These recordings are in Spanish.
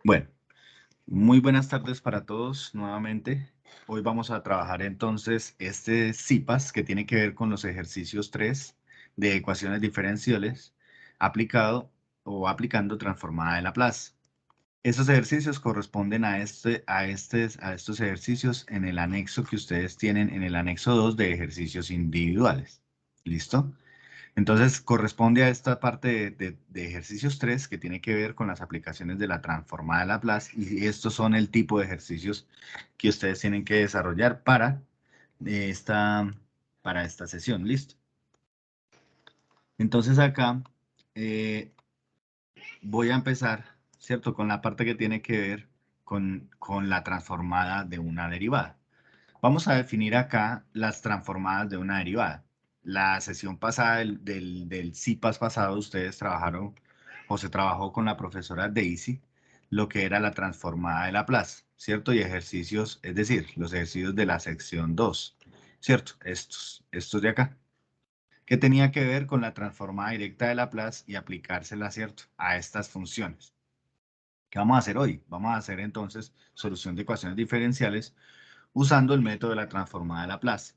Bueno, muy buenas tardes para todos nuevamente. Hoy vamos a trabajar entonces este CIPAS que tiene que ver con los ejercicios 3 de ecuaciones diferenciales aplicado o aplicando transformada de Laplace. Estos ejercicios corresponden a estos ejercicios en el anexo que ustedes tienen en el anexo 2 de ejercicios individuales. ¿Listo? Entonces, corresponde a esta parte de ejercicios 3 que tiene que ver con las aplicaciones de la transformada de Laplace y estos son el tipo de ejercicios que ustedes tienen que desarrollar esta, para esta sesión. ¿Listo? Entonces acá eh, voy a empezar, ¿cierto? Con la parte que tiene que ver con la transformada de una derivada. Vamos a definir acá las transformadas de una derivada. La sesión pasada del CIPAS pasado, ustedes trabajaron o se trabajó con la profesora Daisy lo que era la transformada de Laplace, ¿cierto? Y ejercicios, es decir, los ejercicios de la sección 2, ¿cierto? Estos de acá, que tenía que ver con la transformada directa de Laplace y aplicársela, ¿cierto? A estas funciones. ¿Qué vamos a hacer hoy? Vamos a hacer entonces solución de ecuaciones diferenciales usando el método de la transformada de Laplace.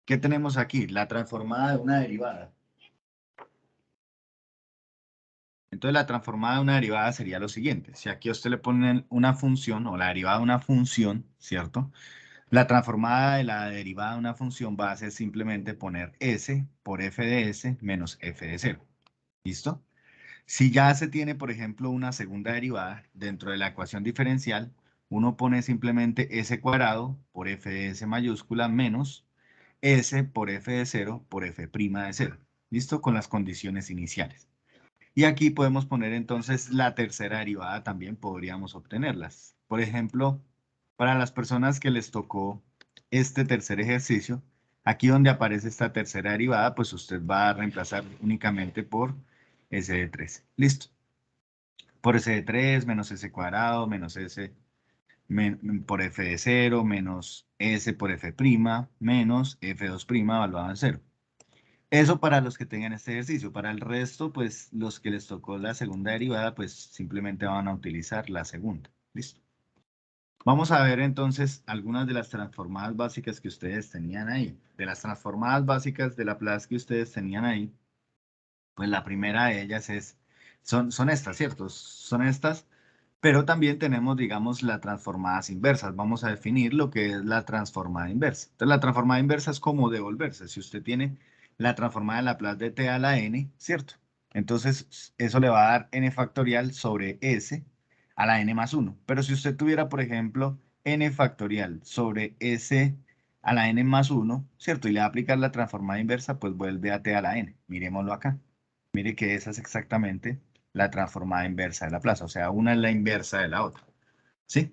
¿Qué tenemos aquí? La transformada de una derivada. Entonces la transformada de una derivada sería lo siguiente. Si aquí a usted le ponen una función o la derivada de una función, ¿cierto? La transformada de la derivada de una función va a ser simplemente poner s por f de s menos f de 0. ¿Listo? Si ya se tiene, por ejemplo, una segunda derivada dentro de la ecuación diferencial, uno pone simplemente s cuadrado por f de s mayúscula menos s por f de 0 por f' de 0. ¿Listo? Con las condiciones iniciales. Y aquí podemos poner entonces la tercera derivada, también podríamos obtenerlas. Por ejemplo, para las personas que les tocó este tercer ejercicio, aquí donde aparece esta tercera derivada, pues usted va a reemplazar únicamente por s de 3. ¿Listo? Por s de 3 menos s cuadrado menos s por f de 0 menos s por f' menos f2' evaluado en 0. Eso para los que tengan este ejercicio. Para el resto, pues los que les tocó la segunda derivada, pues simplemente van a utilizar la segunda. ¿Listo? Vamos a ver entonces algunas de las transformadas básicas que ustedes tenían ahí. De las transformadas básicas de Laplace que ustedes tenían ahí, pues la primera de ellas son estas, ¿cierto? Son estas, pero también tenemos, digamos, las transformadas inversas. Vamos a definir lo que es la transformada inversa. Entonces, la transformada inversa es como devolverse. Si usted tiene la transformada de Laplace de t a la n, ¿cierto? Entonces, eso le va a dar n factorial sobre s a la n más 1. Pero si usted tuviera, por ejemplo, n factorial sobre s a la n más 1, ¿cierto? Y le va a aplicar la transformada inversa, pues vuelve a t a la n. Miremoslo acá. Mire que esa es exactamente la transformada inversa de Laplace, o sea, una es la inversa de la otra, ¿sí?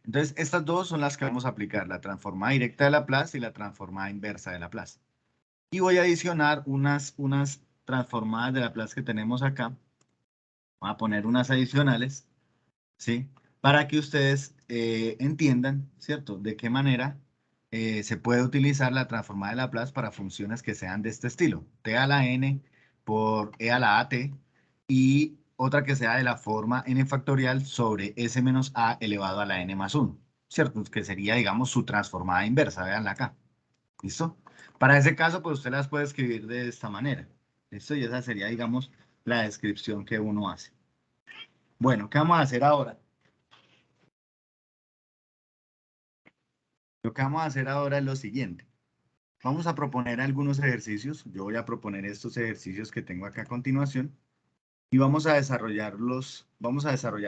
Entonces, estas dos son las que vamos a aplicar, la transformada directa de Laplace y la transformada inversa de Laplace. Y voy a adicionar unas transformadas de Laplace que tenemos acá, voy a poner unas adicionales, ¿sí? Para que ustedes entiendan, ¿cierto? De qué manera se puede utilizar la transformada de Laplace para funciones que sean de este estilo. T a la n por e a la at y otra que sea de la forma n factorial sobre s menos a elevado a la n más 1, ¿cierto? Que sería, digamos, su transformada inversa, véanla acá. ¿Listo? Para ese caso, pues usted las puede escribir de esta manera. ¿Listo? Y esa sería, digamos, la descripción que uno hace. Bueno, ¿qué vamos a hacer ahora? Lo que vamos a hacer ahora es lo siguiente. Vamos a proponer algunos ejercicios. Yo voy a proponer estos ejercicios que tengo acá a continuación y vamos a desarrollar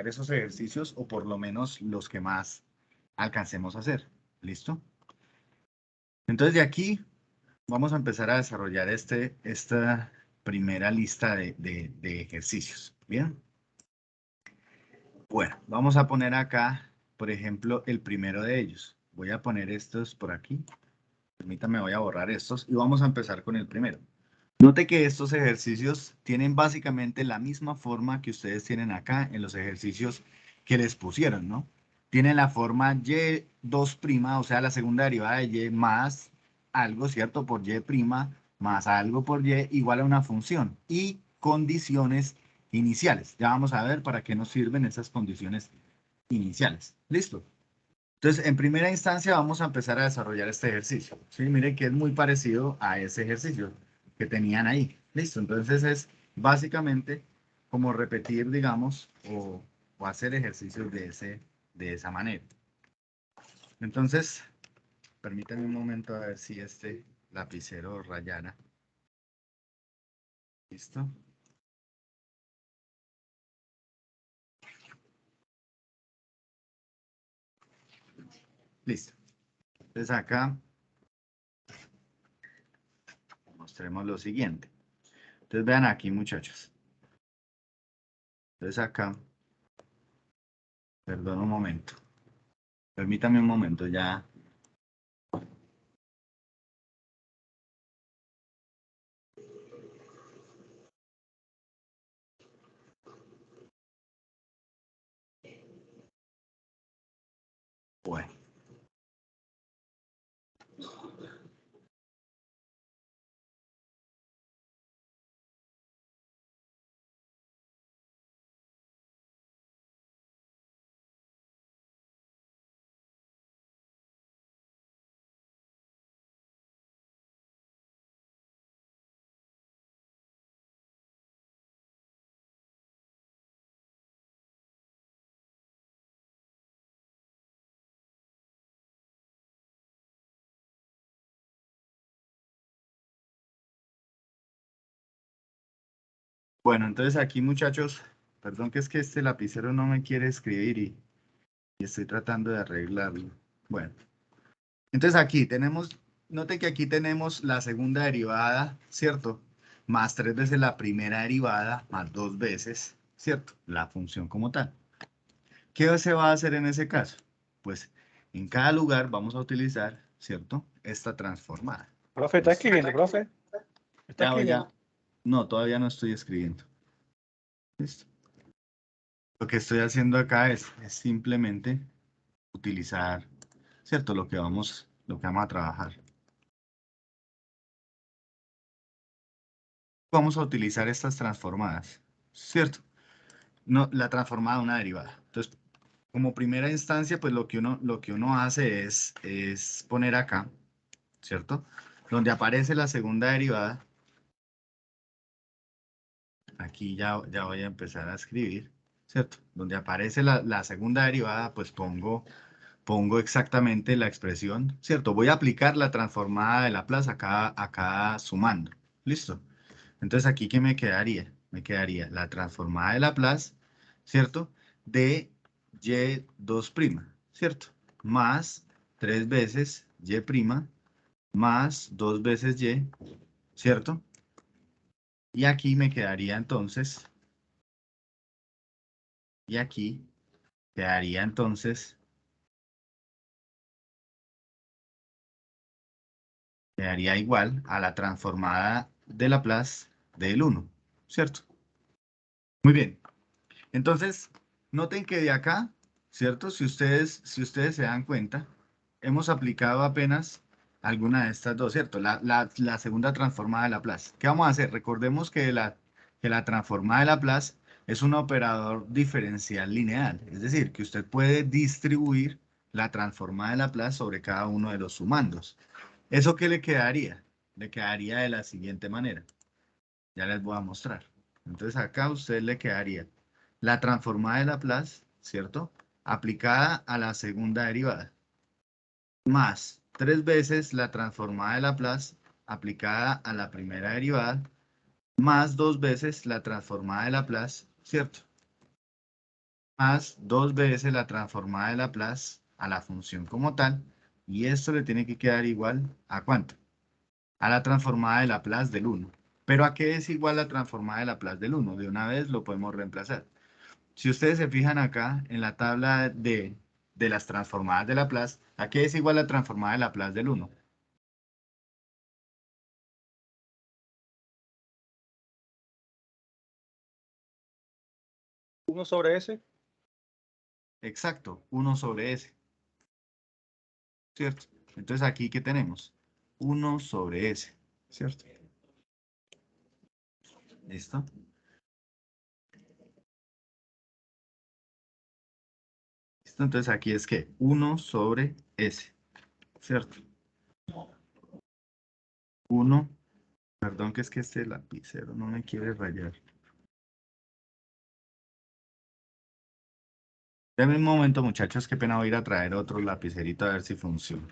esos ejercicios o por lo menos los que más alcancemos a hacer. ¿Listo? Entonces de aquí vamos a empezar a desarrollar esta primera lista de ejercicios. ¿Bien? Bueno, vamos a poner acá, por ejemplo, el primero de ellos. Voy a poner estos por aquí. Permítame, voy a borrar estos y vamos a empezar con el primero. Note que estos ejercicios tienen básicamente la misma forma que ustedes tienen acá en los ejercicios que les pusieron, ¿no? Tienen la forma y2', o sea, la segunda derivada de y más algo, ¿cierto? Por y' más algo por y igual a una función y condiciones iniciales. Ya vamos a ver para qué nos sirven esas condiciones iniciales. ¿Listo? Entonces, en primera instancia vamos a empezar a desarrollar este ejercicio. ¿Sí? Miren que es muy parecido a ese ejercicio que tenían ahí. ¿Listo? Entonces es básicamente como repetir, digamos, o hacer ejercicios de esa manera. Entonces, permítanme un momento a ver si este lapicero rayara. ¿Listo? Listo. Entonces acá mostremos lo siguiente. Entonces vean aquí, muchachos. Entonces acá, perdón un momento. Permítame un momento, ya. Bueno. Bueno, entonces aquí, muchachos, perdón que es que este lapicero no me quiere escribir y estoy tratando de arreglarlo. Bueno, entonces aquí tenemos, noten que aquí tenemos la segunda derivada, ¿cierto? Más 3 veces la primera derivada, más 2 veces, ¿cierto? La función como tal. ¿Qué se va a hacer en ese caso? Pues en cada lugar vamos a utilizar, ¿cierto? Esta transformada. Profe, ¿está ¿Listo? escribiendo, profe? ¿Está escribiendo? No, todavía no estoy escribiendo. ¿Listo? Lo que estoy haciendo acá es simplemente utilizar, ¿cierto? Lo que vamos a trabajar. Vamos a utilizar estas transformadas, ¿cierto? No, la transformada de una derivada. Entonces, como primera instancia, pues lo que uno hace es poner acá, ¿cierto? Donde aparece la segunda derivada. Aquí ya voy a empezar a escribir, ¿cierto? Donde aparece la segunda derivada, pues pongo exactamente la expresión, ¿cierto? Voy a aplicar la transformada de Laplace acá sumando. ¿Listo? Entonces, ¿aquí qué me quedaría? Me quedaría la transformada de Laplace, ¿cierto? De y2', ¿cierto? Más 3 veces y', más 2 veces y, ¿cierto? Y aquí me quedaría entonces, y aquí quedaría entonces, quedaría igual a la transformada de Laplace del 1, ¿cierto? Muy bien. Entonces, noten que de acá, ¿cierto? Si ustedes se dan cuenta, hemos aplicado apenas alguna de estas dos, ¿cierto? La segunda transformada de Laplace. ¿Qué vamos a hacer? Recordemos que la transformada de Laplace es un operador diferencial lineal, es decir, que usted puede distribuir la transformada de Laplace sobre cada uno de los sumandos. ¿Eso qué le quedaría? Le quedaría de la siguiente manera. Ya les voy a mostrar. Entonces acá a usted le quedaría la transformada de Laplace, ¿cierto? Aplicada a la segunda derivada. Más 3 veces la transformada de Laplace aplicada a la primera derivada. Más 2 veces la transformada de Laplace, ¿cierto? Más 2 veces la transformada de Laplace a la función como tal. Y esto le tiene que quedar igual ¿a cuánto? A la transformada de Laplace del 1. ¿Pero a qué es igual la transformada de Laplace del 1? De una vez lo podemos reemplazar. Si ustedes se fijan acá en la tabla de las transformadas de Laplace, ¿a qué es igual la transformada de Laplace del 1? 1 sobre S. Exacto, 1 sobre S, ¿cierto? Entonces aquí, ¿qué tenemos? 1 sobre S, ¿cierto? ¿Listo? ¿Listo? Entonces aquí es que 1 sobre S, ¿cierto? 1, perdón que es que este lapicero no me quiere rayar. Denme un momento, muchachos, qué pena, voy a ir a traer otro lapicerito a ver si funciona.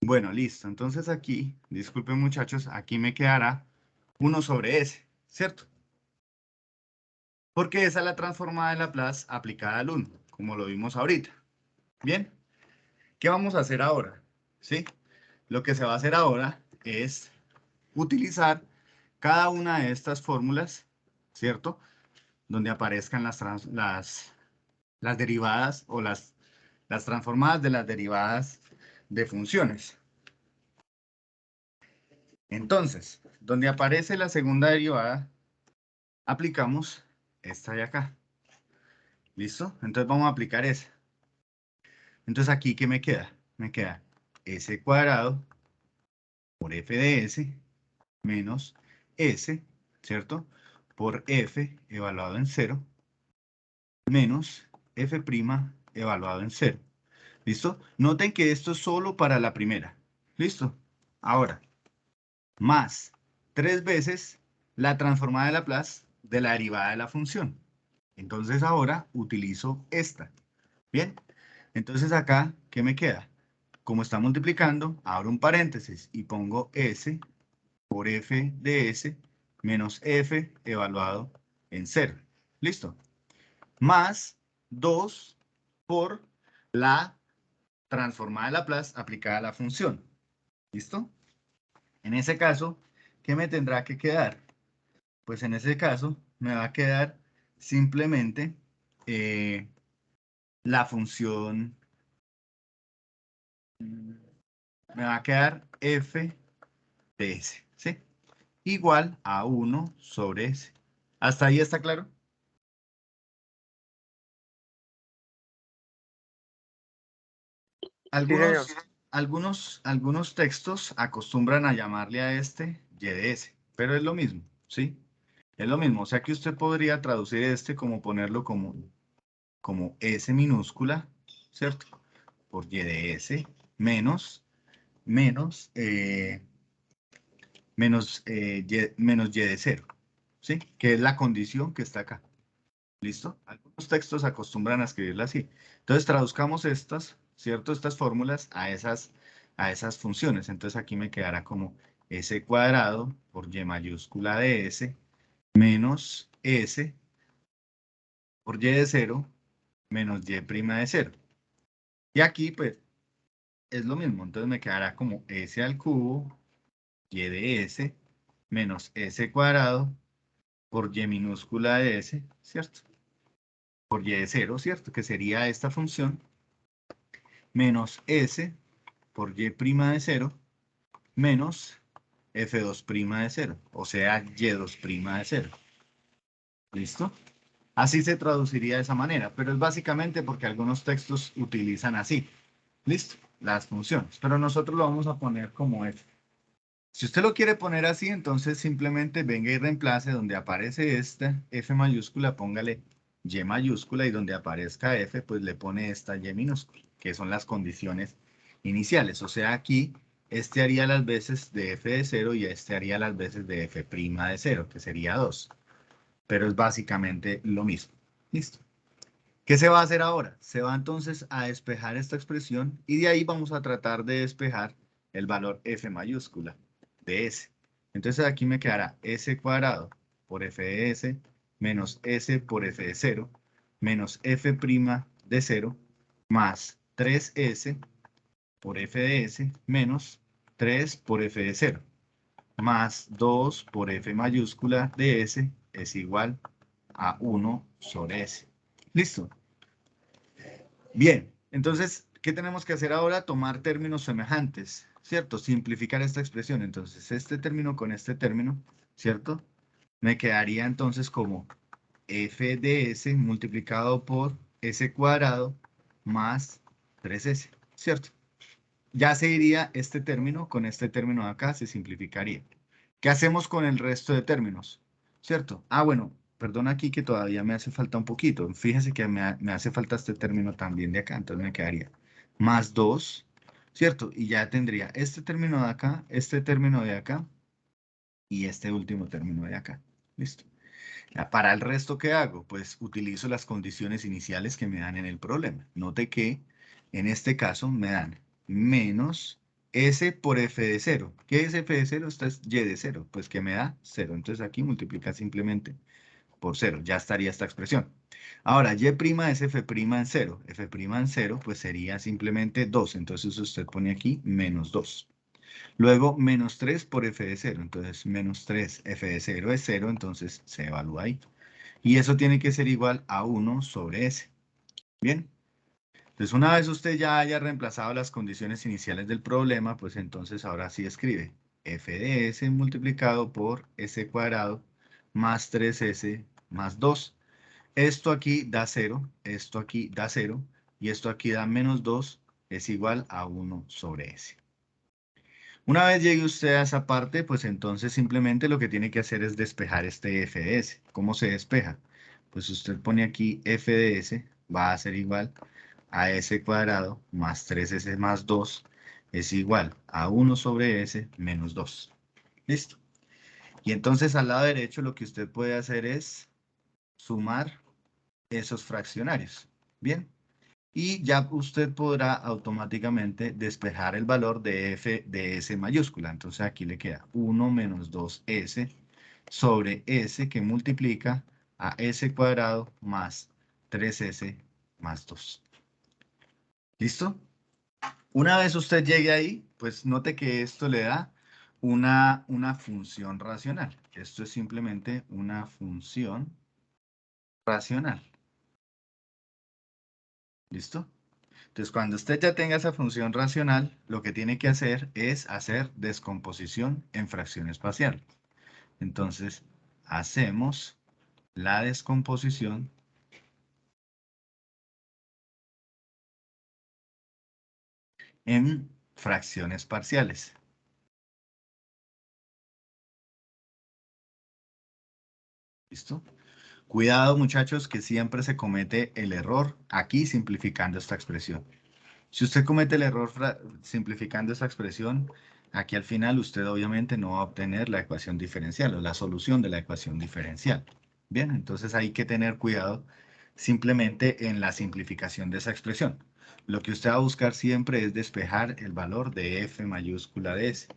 Bueno, listo. Entonces aquí, disculpen muchachos, aquí me quedará 1 sobre S, ¿cierto? Porque esa es la transformada de Laplace aplicada al 1, como lo vimos ahorita. Bien, ¿qué vamos a hacer ahora? ¿Sí? Lo que se va a hacer ahora es utilizar cada una de estas fórmulas, ¿cierto? Donde aparezcan las derivadas o las transformadas de las derivadas de funciones. Entonces, donde aparece la segunda derivada, aplicamos esta de acá. ¿Listo? Entonces vamos a aplicar esa. Entonces aquí, ¿qué me queda? Me queda S cuadrado por f de S menos S, ¿cierto? Por f evaluado en 0 menos f' evaluado en 0. ¿Listo? Noten que esto es solo para la primera. ¿Listo? Ahora, más 3 veces la transformada de Laplace de la derivada de la función. Entonces ahora utilizo esta. ¿Bien? Entonces acá, ¿qué me queda? Como está multiplicando, abro un paréntesis y pongo S por f de S menos f evaluado en 0. ¿Listo? Más 2 por la transformada de Laplace aplicada a la función. ¿Listo? En ese caso, ¿qué me tendrá que quedar? Pues en ese caso me va a quedar simplemente la función, me va a quedar f de S, ¿sí? Igual a 1 sobre S. ¿Hasta ahí está claro? Sí, señor. Algunos textos acostumbran a llamarle a este y de S, pero es lo mismo, ¿sí? Es lo mismo, o sea que usted podría traducir este como ponerlo como S minúscula, ¿cierto? Por y de S menos, menos y de 0, ¿sí? Que es la condición que está acá. ¿Listo? Algunos textos acostumbran a escribirla así. Entonces traduzcamos estas, ¿cierto? Estas fórmulas a esas funciones. Entonces aquí me quedará como S cuadrado por Y mayúscula de S menos S por Y de 0 menos Y prima de 0. Y aquí pues es lo mismo. Entonces me quedará como S al cubo Y de S menos S cuadrado por Y minúscula de S, ¿cierto? Por Y de 0, ¿cierto? Que sería esta función menos S por Y' de 0 menos F2' de 0, o sea, Y2' de 0. ¿Listo? Así se traduciría de esa manera, pero es básicamente porque algunos textos utilizan así. ¿Listo? Las funciones, pero nosotros lo vamos a poner como F. Si usted lo quiere poner así, entonces simplemente venga y reemplace donde aparece esta F mayúscula, póngale Y mayúscula y donde aparezca F, pues le pone esta Y minúscula, que son las condiciones iniciales. O sea, aquí este haría las veces de f de 0 y este haría las veces de f' de 0, que sería 2. Pero es básicamente lo mismo. Listo. ¿Qué se va a hacer ahora? Se va entonces a despejar esta expresión y de ahí vamos a tratar de despejar el valor f mayúscula de s. Entonces aquí me quedará s cuadrado por f de s menos s por f de 0 menos f' de 0 más 3s por f de s menos 3 por f de 0 más 2 por f mayúscula de s es igual a 1 sobre s. ¿Listo? Bien, entonces, ¿qué tenemos que hacer ahora? Tomar términos semejantes, ¿cierto? Simplificar esta expresión. Entonces, este término con este término, ¿cierto? Me quedaría entonces como f de s multiplicado por s cuadrado más 3s, ¿cierto? Ya se iría este término con este término de acá, se simplificaría. ¿Qué hacemos con el resto de términos? ¿Cierto? Ah, bueno, perdón aquí que todavía me hace falta un poquito. Fíjese que me hace falta este término también de acá, entonces me quedaría más 2, ¿cierto? Y ya tendría este término de acá, este término de acá y este último término de acá. ¿Listo? Para el resto, ¿qué hago? Pues utilizo las condiciones iniciales que me dan en el problema. Note que en este caso me dan menos S por F de 0. ¿Qué es F de 0? Esta es Y de 0. Pues que me da 0. Entonces aquí multiplica simplemente por 0. Ya estaría esta expresión. Ahora, Y' es F' en 0. F' en 0 pues sería simplemente 2. Entonces usted pone aquí menos 2. Luego, menos 3 por f de 0. Entonces, menos 3 f de 0 es 0, entonces se evalúa ahí. Y eso tiene que ser igual a 1 sobre s. Bien. Entonces, una vez usted ya haya reemplazado las condiciones iniciales del problema, pues entonces ahora sí escribe f de s multiplicado por s cuadrado más 3s más 2. Esto aquí da 0, esto aquí da 0, y esto aquí da menos 2, es igual a 1 sobre s. Una vez llegue usted a esa parte, pues entonces simplemente lo que tiene que hacer es despejar este f de s. ¿Cómo se despeja? Pues usted pone aquí f de s va a ser igual a s cuadrado más 3s más 2 es igual a 1 sobre s menos 2. ¿Listo? Y entonces al lado derecho lo que usted puede hacer es sumar esos fraccionarios. ¿Bien? Y ya usted podrá automáticamente despejar el valor de f de s mayúscula. Entonces aquí le queda 1 menos 2s sobre s que multiplica a s cuadrado más 3s más 2. ¿Listo? Una vez usted llegue ahí, pues note que esto le da una función racional. Esto es simplemente una función racional. ¿Listo? Entonces, cuando usted ya tenga esa función racional, lo que tiene que hacer es hacer descomposición en fracciones parciales. Entonces, hacemos la descomposición en fracciones parciales. ¿Listo? Cuidado, muchachos, que siempre se comete el error aquí simplificando esta expresión. Si usted comete el error simplificando esta expresión, aquí al final usted obviamente no va a obtener la ecuación diferencial o la solución de la ecuación diferencial. Bien, entonces hay que tener cuidado simplemente en la simplificación de esa expresión. Lo que usted va a buscar siempre es despejar el valor de f mayúscula de s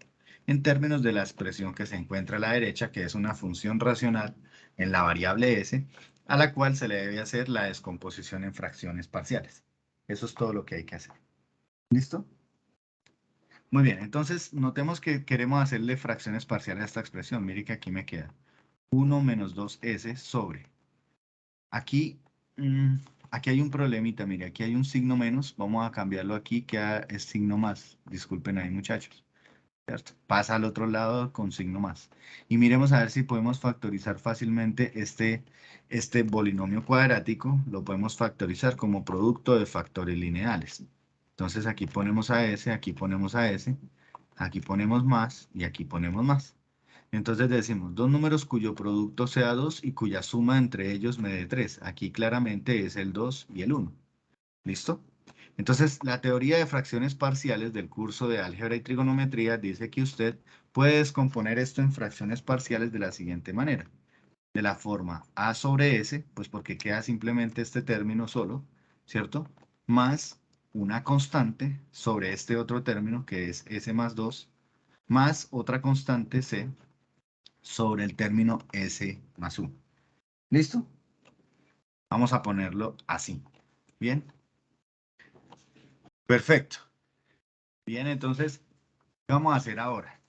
en términos de la expresión que se encuentra a la derecha, que es una función racional en la variable s, a la cual se le debe hacer la descomposición en fracciones parciales. Eso es todo lo que hay que hacer. ¿Listo? Muy bien, entonces notemos que queremos hacerle fracciones parciales a esta expresión. Mire que aquí me queda 1 menos 2s sobre. Aquí, aquí hay un problemita, mire, aquí hay un signo menos. Vamos a cambiarlo aquí, que es signo más. Disculpen ahí, muchachos. ¿Cierto? Pasa al otro lado con signo más. Y miremos a ver si podemos factorizar fácilmente este polinomio cuadrático. Lo podemos factorizar como producto de factores lineales. Entonces aquí ponemos a s, aquí ponemos a s, aquí ponemos más y aquí ponemos más. Entonces decimos, dos números cuyo producto sea 2 y cuya suma entre ellos me dé 3. Aquí claramente es el 2 y el 1. ¿Listo? Entonces, la teoría de fracciones parciales del curso de álgebra y trigonometría dice que usted puede descomponer esto en fracciones parciales de la siguiente manera. De la forma a sobre s, pues porque queda simplemente este término solo, ¿cierto? Más una constante sobre este otro término que es s más 2, más otra constante c sobre el término s más 1. ¿Listo? Vamos a ponerlo así. ¿Bien? Perfecto. Bien, entonces, ¿qué vamos a hacer ahora?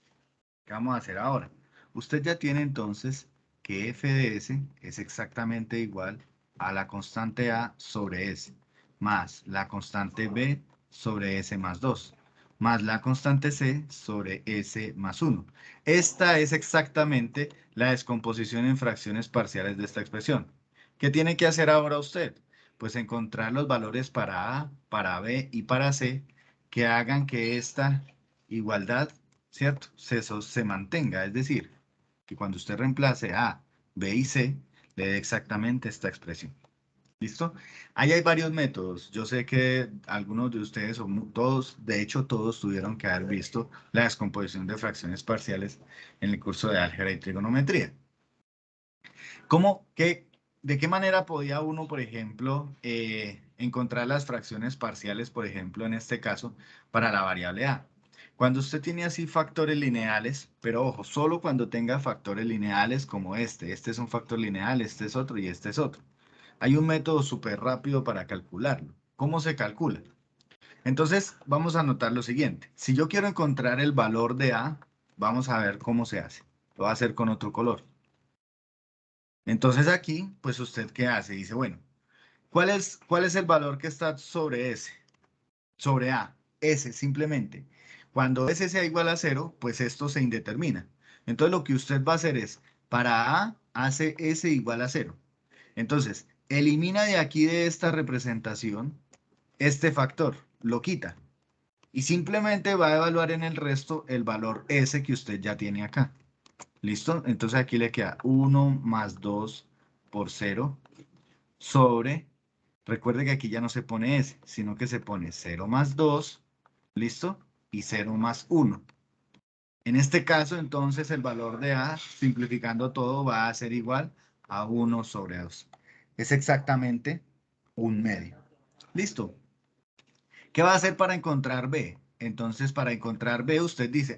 ¿Qué vamos a hacer ahora? Usted ya tiene entonces que f de s es exactamente igual a la constante a sobre s, más la constante b sobre s más 2, más la constante c sobre s más 1. Esta es exactamente la descomposición en fracciones parciales de esta expresión. ¿Qué tiene que hacer ahora usted? Pues encontrar los valores para a, para b y para c que hagan que esta igualdad, ¿cierto? Se mantenga, es decir, que cuando usted reemplace A, B y C, le dé exactamente esta expresión. ¿Listo? Ahí hay varios métodos. Yo sé que algunos de ustedes, o todos, de hecho todos tuvieron que haber visto la descomposición de fracciones parciales en el curso de álgebra y trigonometría. ¿De qué manera podía uno, por ejemplo, encontrar las fracciones parciales, por ejemplo, en este caso, para la variable a? Cuando usted tiene así factores lineales, pero ojo, solo cuando tenga factores lineales como este. Este es un factor lineal, este es otro y este es otro. Hay un método súper rápido para calcularlo. ¿Cómo se calcula? Entonces, vamos a notar lo siguiente. Si yo quiero encontrar el valor de a, vamos a ver cómo se hace. Lo voy a hacer con otro color. Entonces aquí, pues usted ¿qué hace? Dice, bueno, ¿cuál es el valor que está sobre S? Sobre A. S, simplemente. Cuando S sea igual a 0, pues esto se indetermina. Entonces lo que usted va a hacer es, para A, hace S igual a 0. Entonces, elimina de aquí de esta representación este factor, lo quita. Y simplemente va a evaluar en el resto el valor S que usted ya tiene acá. ¿Listo? Entonces aquí le queda 1 más 2 por 0 sobre, recuerde que aquí ya no se pone S, sino que se pone 0 más 2, ¿listo? Y 0 más 1. En este caso, entonces, el valor de A, simplificando todo, va a ser igual a 1 sobre 2. Es exactamente un medio. ¿Listo? ¿Qué va a hacer para encontrar B? Entonces, para encontrar B, usted dice,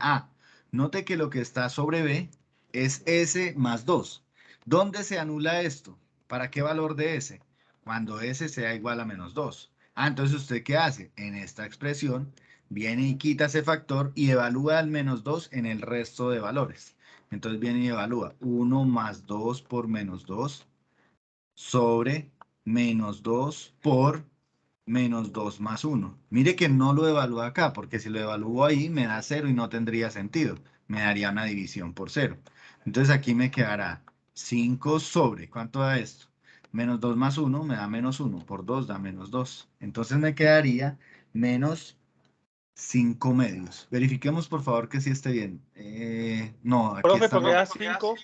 note que lo que está sobre B es S más 2. ¿Dónde se anula esto? ¿Para qué valor de S? Cuando S sea igual a menos 2. Entonces, ¿usted qué hace? En esta expresión, viene y quita ese factor y evalúa el menos 2 en el resto de valores. Entonces, viene y evalúa 1 más 2 por menos 2 sobre menos 2 por menos 2 más 1. Mire que no lo evalúo acá, porque si lo evalúo ahí me da 0 y no tendría sentido. Me daría una división por 0. Entonces aquí me quedará 5 sobre, ¿cuánto da esto? Menos 2 más 1 me da menos 1, por 2 da menos 2. Entonces me quedaría menos 5 medios. Verifiquemos por favor que sí esté bien. No, aquí Profe, está porque mal. da 5.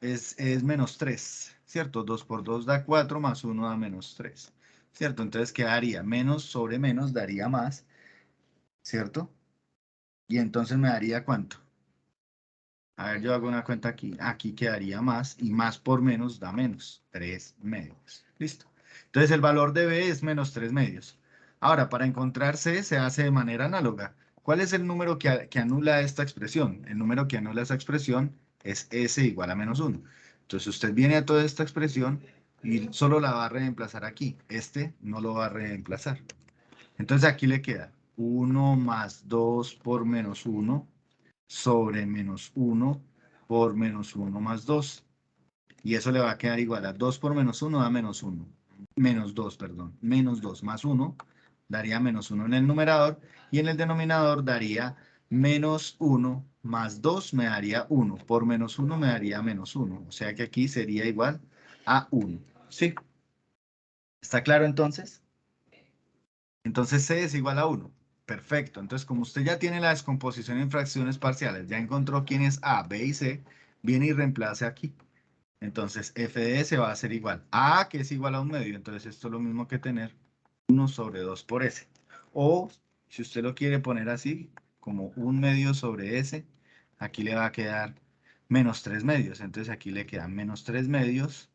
Es menos 3, ¿cierto? 2 por 2 da 4, más 1 da menos 3, ¿cierto? Entonces quedaría menos sobre menos, daría más, ¿cierto? Y entonces me daría ¿cuánto? A ver, yo hago una cuenta aquí. Aquí quedaría más, y más por menos da menos, 3 medios. ¿Listo? Entonces el valor de B es menos 3 medios. Ahora, para encontrar C se hace de manera análoga. ¿Cuál es el número que anula esta expresión? El número que anula esa expresión es S igual a menos 1. Entonces usted viene a toda esta expresión y solo la va a reemplazar aquí. Este no lo va a reemplazar. Entonces aquí le queda 1 más 2 por menos 1 sobre menos 1 por menos 1 más 2. Y eso le va a quedar igual a 2 por menos 1 da menos 1. Menos 2, perdón. Menos 2 más 1 daría menos 1 en el numerador. Y en el denominador daría menos 1 más 2 me daría 1. Por menos 1 me daría menos 1. O sea que aquí sería igual a 1. ¿Sí? ¿Está claro entonces? Entonces C es igual a 1. Perfecto. Entonces, como usted ya tiene la descomposición en fracciones parciales, ya encontró quién es A, B y C, viene y reemplace aquí. Entonces, f de S va a ser igual a, que es igual a un medio. Entonces, esto es lo mismo que tener 1 sobre 2 por S. O si usted lo quiere poner así, como 1/2 sobre S, aquí le va a quedar menos 3/2. Entonces aquí le quedan menos 3/2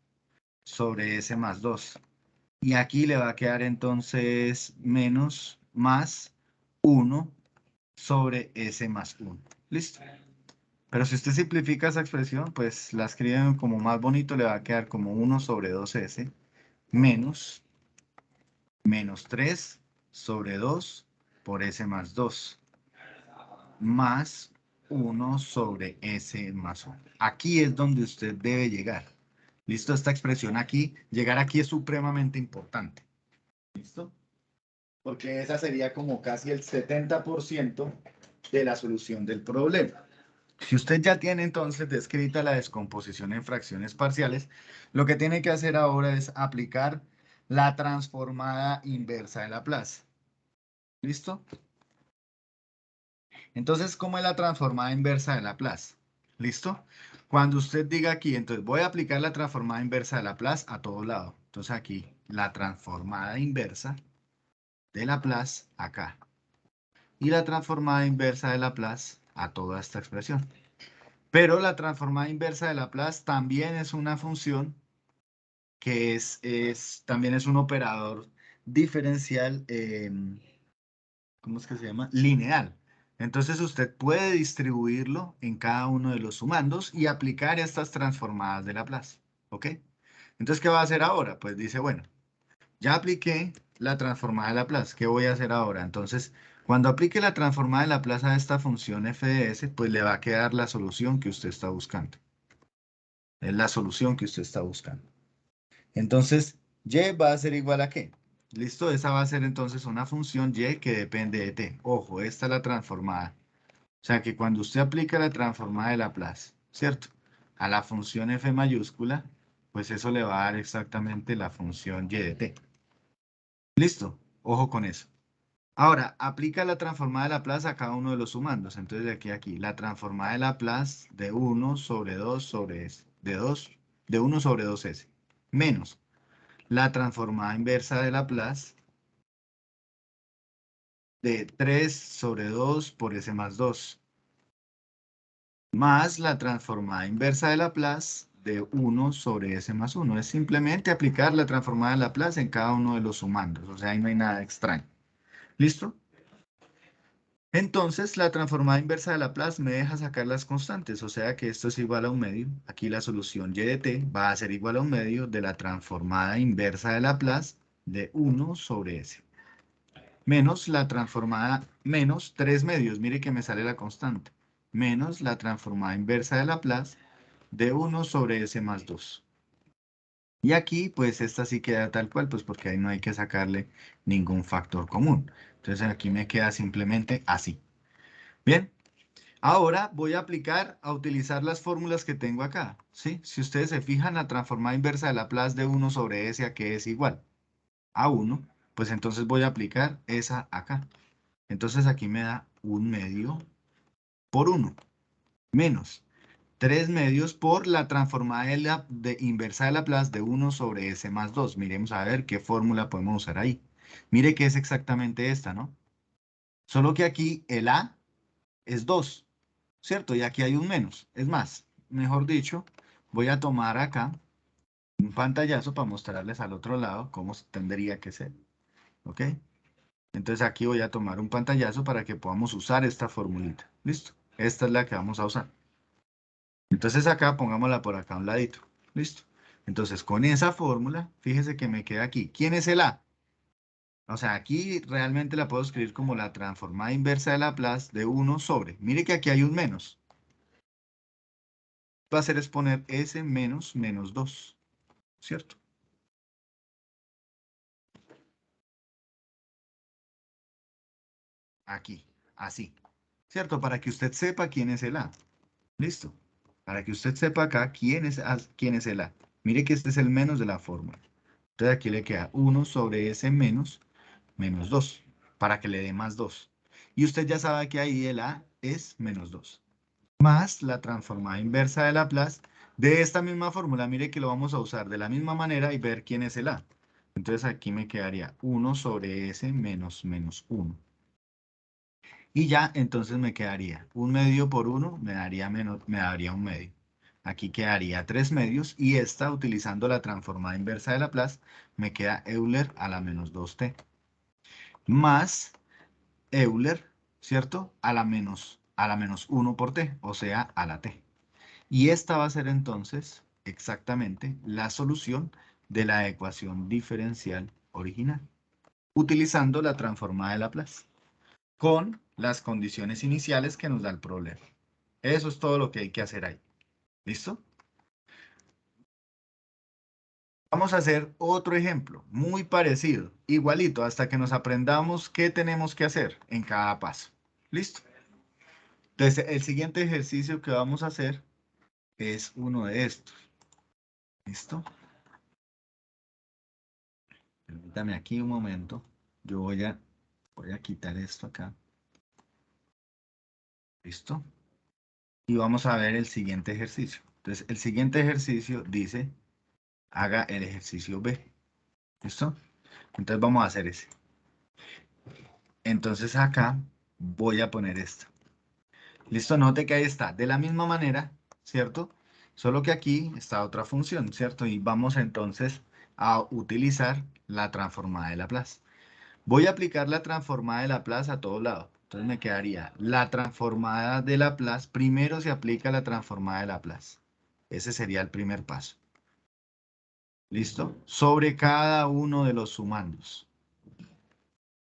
sobre S más 2. Y aquí le va a quedar entonces menos más 1 sobre S más 1. ¿Listo? Pero si usted simplifica esa expresión, pues la escriben como más bonito, le va a quedar como 1 sobre 2S menos 3 sobre 2 por S más 2 más 1 sobre S más 1. Aquí es donde usted debe llegar. ¿Listo? Esta expresión aquí, llegar aquí es supremamente importante. ¿Listo? Porque esa sería como casi el 70% de la solución del problema. Si usted ya tiene entonces descrita la descomposición en fracciones parciales, lo que tiene que hacer ahora es aplicar la transformada inversa de Laplace. ¿Listo? Entonces, ¿cómo es la transformada inversa de Laplace? ¿Listo? Cuando usted diga aquí, entonces voy a aplicar la transformada inversa de Laplace a todo lado. Entonces aquí, la transformada inversa de Laplace acá. Y la transformada inversa de Laplace a toda esta expresión. Pero la transformada inversa de Laplace también es una función que también es un operador diferencial, ¿cómo es que se llama? Lineal. Entonces usted puede distribuirlo en cada uno de los sumandos y aplicar estas transformadas de Laplace. ¿Ok? Entonces, ¿qué va a hacer ahora? Pues dice, bueno, ya apliqué la transformada de Laplace. ¿Qué voy a hacer ahora? Entonces, cuando aplique la transformada de Laplace a esta función f de s, pues le va a quedar la solución que usted está buscando. Es la solución que usted está buscando. Entonces, y va a ser igual a ¿qué? ¿Listo? Esa va a ser entonces una función y que depende de t. Ojo, esta es la transformada. O sea que cuando usted aplica la transformada de Laplace, ¿cierto? A la función f mayúscula, pues eso le va a dar exactamente la función y de t. ¿Listo? Ojo con eso. Ahora, aplica la transformada de Laplace a cada uno de los sumandos. Entonces, de aquí a aquí, la transformada de Laplace de 1 sobre 2 sobre S, de 1 sobre 2S, menos la transformada inversa de Laplace de 3 sobre 2 por S más 2, más la transformada inversa de Laplace de 1 sobre S más 1. Es simplemente aplicar la transformada de Laplace en cada uno de los sumandos. O sea, ahí no hay nada extraño. ¿Listo? Entonces, la transformada inversa de Laplace me deja sacar las constantes, o sea que esto es igual a 1/2. Aquí la solución y de t va a ser igual a 1/2 de la transformada inversa de Laplace de 1 sobre s. Menos la transformada, menos 3/2, mire que me sale la constante. Menos la transformada inversa de Laplace de 1 sobre s más 2. Y aquí, pues esta sí queda tal cual, pues porque ahí no hay que sacarle ningún factor común. Entonces aquí me queda simplemente así. Bien. Ahora voy a utilizar las fórmulas que tengo acá, ¿sí? Si ustedes se fijan, la transformada inversa de Laplace de 1 sobre S a que es igual a 1, pues entonces voy a aplicar esa acá. Entonces aquí me da 1/2 por 1, menos 3/2 por la transformada inversa de Laplace de 1 sobre S más 2. Miremos a ver qué fórmula podemos usar ahí. Mire que es exactamente esta, ¿no? Solo que aquí el A es 2. ¿Cierto? Y aquí hay un menos. Es más, mejor dicho, voy a tomar acá un pantallazo para mostrarles al otro lado cómo tendría que ser. ¿Ok? Entonces aquí voy a tomar un pantallazo para que podamos usar esta formulita. ¿Listo? Esta es la que vamos a usar. Entonces acá pongámosla por acá a un ladito. ¿Listo? Entonces con esa fórmula, fíjese que me queda aquí. ¿Quién es el A? O sea, aquí realmente la puedo escribir como la transformada inversa de Laplace de 1 sobre. Mire que aquí hay un menos. Va a hacer es poner S menos menos 2, ¿cierto? Aquí, así, ¿cierto? Para que usted sepa quién es el A. Listo. Para que usted sepa acá quién es el A. Mire que este es el menos de la fórmula. Entonces aquí le queda 1 sobre S menos menos 2, para que le dé más 2. Y usted ya sabe que ahí el A es menos 2. Más la transformada inversa de Laplace de esta misma fórmula. Mire que lo vamos a usar de la misma manera y ver quién es el A. Entonces aquí me quedaría 1 sobre S menos menos 1. Y ya entonces me quedaría 1 medio por 1, me daría 1 medio. Aquí quedaría 3 medios y esta, utilizando la transformada inversa de Laplace, me queda Euler a la menos 2t. Más Euler, ¿cierto? A la menos 1 por t, o sea, a la t. Y esta va a ser entonces exactamente la solución de la ecuación diferencial original, utilizando la transformada de Laplace, con las condiciones iniciales que nos da el problema. Eso es todo lo que hay que hacer ahí. ¿Listo? Vamos a hacer otro ejemplo, muy parecido, igualito, hasta que nos aprendamos qué tenemos que hacer en cada paso. ¿Listo? Entonces, el siguiente ejercicio que vamos a hacer es uno de estos. ¿Listo? Permítame aquí un momento. Yo voy a quitar esto acá. ¿Listo? Y vamos a ver el siguiente ejercicio. Entonces, el siguiente ejercicio dice, haga el ejercicio B. ¿Listo? Entonces vamos a hacer ese. Entonces acá voy a poner esto. ¿Listo? Note que ahí está. De la misma manera, ¿cierto? Solo que aquí está otra función, ¿cierto? Y vamos entonces a utilizar la transformada de Laplace. Voy a aplicar la transformada de Laplace a todo lado. Entonces me quedaría la transformada de Laplace. Primero se aplica la transformada de Laplace. Ese sería el primer paso. ¿Listo? Sobre cada uno de los sumandos.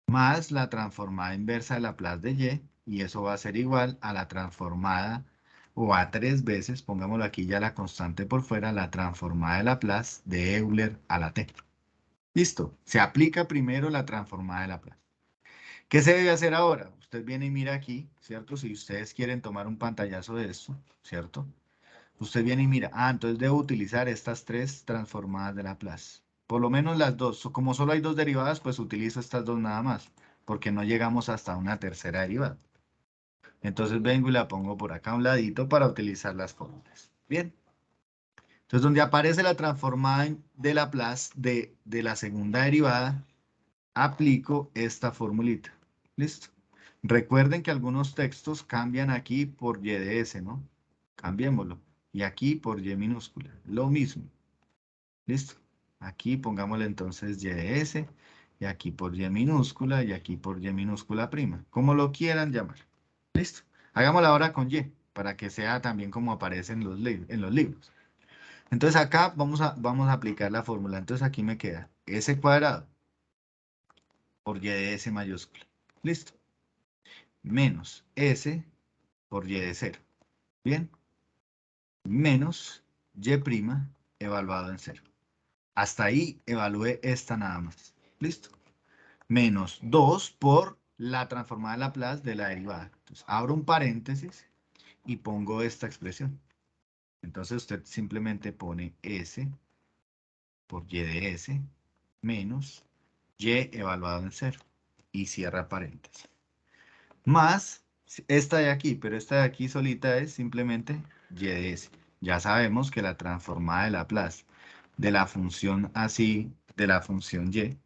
Más la transformada inversa de Laplace de Y. Y eso va a ser igual a la transformada o a 3 veces, pongámoslo aquí ya la constante por fuera, la transformada de Laplace de Euler a la t. Listo. Se aplica primero la transformada de Laplace. ¿Qué se debe hacer ahora? Usted viene y mira aquí, ¿cierto? Si ustedes quieren tomar un pantallazo de esto, ¿cierto? Usted viene y mira, entonces debo utilizar estas 3 transformadas de Laplace. Por lo menos las dos. Como solo hay 2 derivadas, pues utilizo estas 2 nada más, porque no llegamos hasta una tercera derivada. Entonces vengo y la pongo por acá a un ladito para utilizar las fórmulas. Bien. Entonces donde aparece la transformada de Laplace de la segunda derivada, aplico esta formulita. ¿Listo? Recuerden que algunos textos cambian aquí por y de s, ¿no? Cambiémoslo. Y aquí por y minúscula. Lo mismo. ¿Listo? Aquí pongámosle entonces y de s. Y aquí por y minúscula. Y aquí por y minúscula prima. Como lo quieran llamar. ¿Listo? Hagámoslo ahora con y. Para que sea también como aparece en los libros. Entonces acá vamos a aplicar la fórmula. Entonces aquí me queda s cuadrado por y de s mayúscula. ¿Listo? Menos s por y de 0. Bien. Menos y' evaluado en 0. Hasta ahí evalué esta nada más. ¿Listo? Menos 2 por la transformada de Laplace de la derivada. Entonces abro un paréntesis y pongo esta expresión. Entonces usted simplemente pone s por y de s menos y evaluado en 0 y cierra paréntesis. Más esta de aquí, pero esta de aquí solita es simplemente y de s. Ya sabemos que la transformada de Laplace de la función así, de la función y,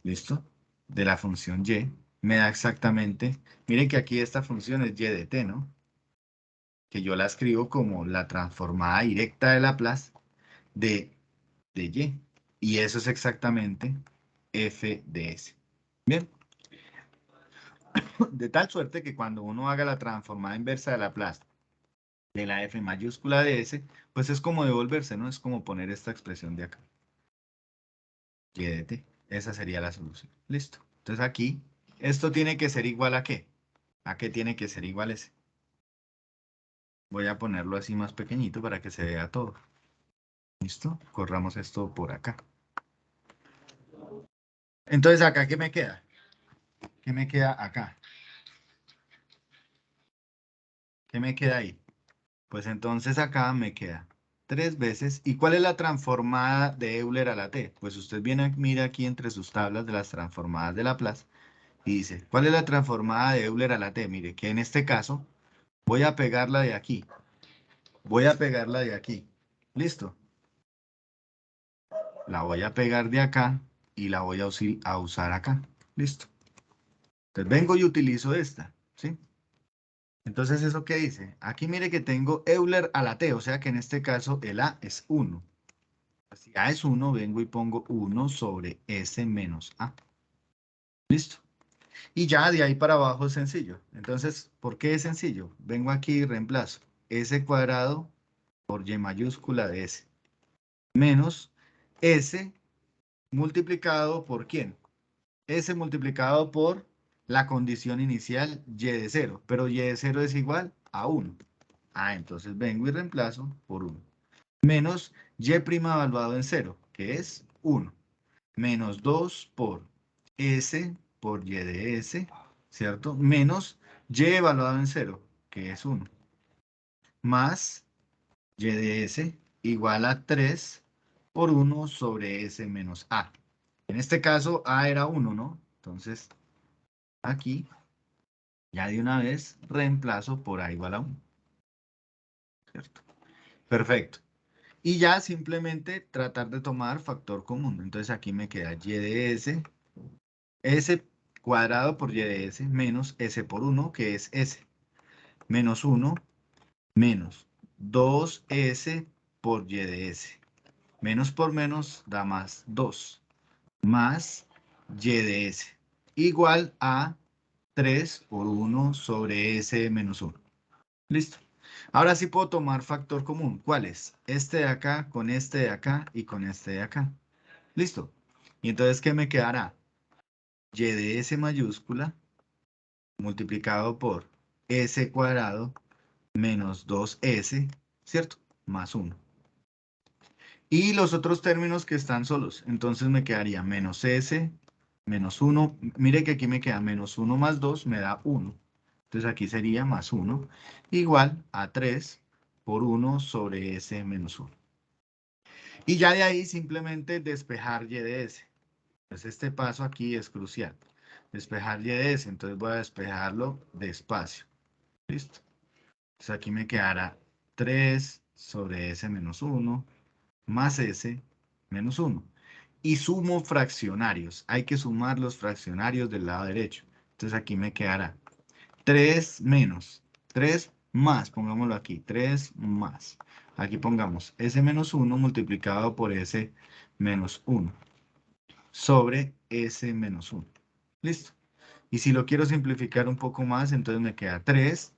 ¿listo? De la función y, me da exactamente, miren que aquí esta función es y de t, ¿no? Que yo la escribo como la transformada directa de Laplace de y. Y eso es exactamente f de s. Bien. De tal suerte que cuando uno haga la transformada inversa de Laplace de la f mayúscula de s, pues es como devolverse, ¿no? Es como poner esta expresión de acá. Y de t. Esa sería la solución. Listo. Entonces aquí, esto tiene que ser igual a ¿qué? ¿A qué tiene que ser igual ese? Voy a ponerlo así más pequeñito para que se vea todo. ¿Listo? Corramos esto por acá. Entonces acá, ¿qué me queda? ¿Qué me queda acá? ¿Qué me queda ahí? Pues entonces acá me queda 3 veces. ¿Y cuál es la transformada de Euler a la t? Pues usted viene, mira aquí entre sus tablas de las transformadas de Laplace y dice, ¿cuál es la transformada de Euler a la t? Mire, que en este caso voy a pegarla de aquí. Voy a pegarla de aquí. ¿Listo? la voy a pegar de acá y la voy a usar acá. Listo. Entonces vengo y utilizo esta, ¿sí? Entonces, ¿eso qué dice? Aquí mire que tengo Euler a la T, o sea que en este caso el A es 1. Si A es 1, vengo y pongo 1 sobre S menos A. Listo. Y ya de ahí para abajo es sencillo. Entonces, ¿por qué es sencillo? Vengo aquí y reemplazo S cuadrado por Y mayúscula de S. Menos S multiplicado por ¿quién? S multiplicado por la condición inicial Y de 0. Pero Y de 0 es igual a 1. Ah, entonces vengo y reemplazo por 1. Menos Y' evaluado en 0, que es 1. Menos 2 por S por Y de S, ¿cierto? Menos Y evaluado en 0, que es 1. Más Y de S igual a 3 por 1 sobre S menos A. En este caso, A era 1, ¿no? Entonces, aquí, ya de una vez, reemplazo por A igual a 1. ¿Cierto? Perfecto. Y ya simplemente tratar de tomar factor común. Entonces aquí me queda Y de S, S cuadrado por Y de S, menos S por 1, que es S, menos 1, menos 2S por Y de S. Menos por menos da más 2, más Y de S, igual a 3 por 1 sobre S menos 1. Listo. Ahora sí puedo tomar factor común. ¿Cuál es? Este de acá, con este de acá y con este de acá. Listo. Y entonces, ¿qué me quedará? Y de S mayúscula multiplicado por S cuadrado menos 2S, ¿cierto? Más 1. Y los otros términos que están solos. Entonces me quedaría menos S, menos 1. Mire que aquí me queda menos 1 más 2, me da 1. Entonces aquí sería más 1, igual a 3 por 1 sobre S menos 1. Y ya de ahí simplemente despejar Y de S. Entonces este paso aquí es crucial. Despejar Y de S. Entonces voy a despejarlo despacio. ¿Listo? Entonces aquí me quedará 3 sobre S menos 1 más S menos 1. Y sumo fraccionarios. Hay que sumar los fraccionarios del lado derecho. Entonces aquí me quedará 3 menos 3 más, pongámoslo aquí, 3 más. Aquí pongamos S menos 1 multiplicado por S menos 1 sobre S menos 1. Listo. Y si lo quiero simplificar un poco más, entonces me queda 3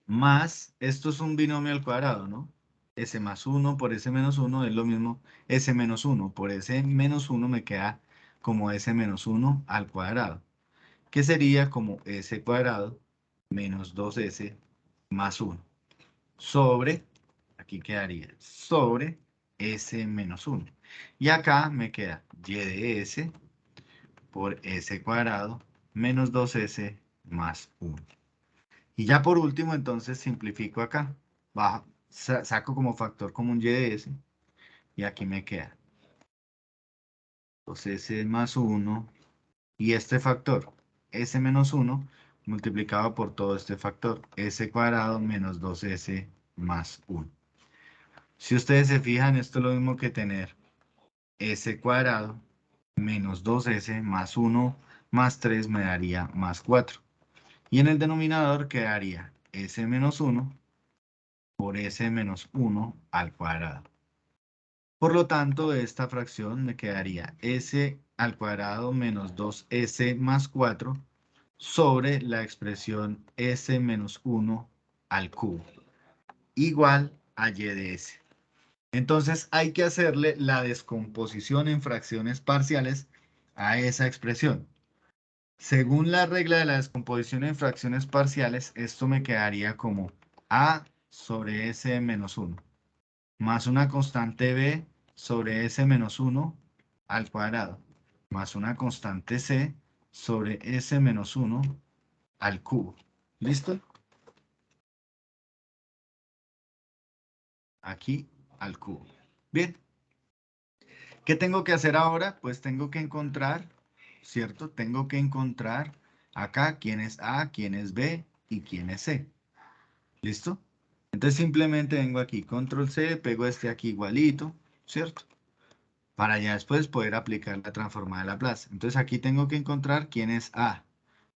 más, esto es un binomio al cuadrado, ¿no? S más 1 por S menos 1 es lo mismo S menos 1. Por S menos 1 me queda como S menos 1 al cuadrado, que sería como S cuadrado menos 2S más 1 sobre, aquí quedaría, sobre S menos 1. Y acá me queda Y de S por S cuadrado menos 2S más 1. Y ya por último, entonces simplifico acá. Saco como factor común Y de S. Y aquí me queda 2S más 1. Y este factor, S menos 1, multiplicado por todo este factor, S cuadrado menos 2S más 1. Si ustedes se fijan, esto es lo mismo que tener S cuadrado menos 2S más 1 más 3 me daría más 4. Y en el denominador quedaría S menos 1 por S menos 1 al cuadrado. Por lo tanto, esta fracción me quedaría S al cuadrado menos 2S más 4 sobre la expresión S menos 1 al cubo, igual a Y de S. Entonces hay que hacerle la descomposición en fracciones parciales a esa expresión. Según la regla de la descomposición en fracciones parciales, esto me quedaría como A sobre S menos 1, más una constante B sobre S menos 1 al cuadrado, más una constante C sobre S menos 1 al cubo. ¿Listo? Aquí al cubo. Bien. ¿Qué tengo que hacer ahora? Pues tengo que encontrar, ¿cierto? Tengo que encontrar acá quién es A, quién es B y quién es C. ¿Listo? Entonces simplemente vengo aquí, control C, pego este aquí igualito, ¿cierto? para ya después poder aplicar la transformada de Laplace. Entonces aquí tengo que encontrar quién es A,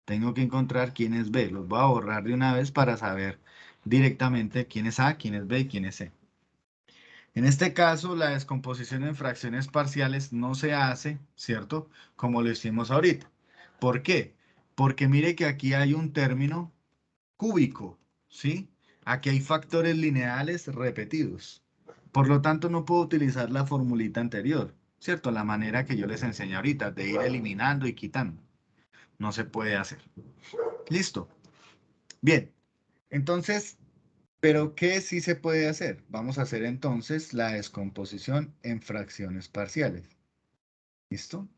tengo que encontrar quién es B. Los voy a borrar de una vez para saber directamente quién es A, quién es B y quién es C. En este caso, la descomposición en fracciones parciales no se hace, ¿cierto? Como lo hicimos ahorita. ¿Por qué? Porque mire que aquí hay un término cúbico, ¿sí? Aquí hay factores lineales repetidos. Por lo tanto, no puedo utilizar la formulita anterior, ¿cierto? La manera que yo les enseñé ahorita, de ir eliminando y quitando. No se puede hacer. Listo. Bien. Entonces, ¿pero qué sí se puede hacer? Vamos a hacer entonces la descomposición en fracciones parciales. ¿Listo?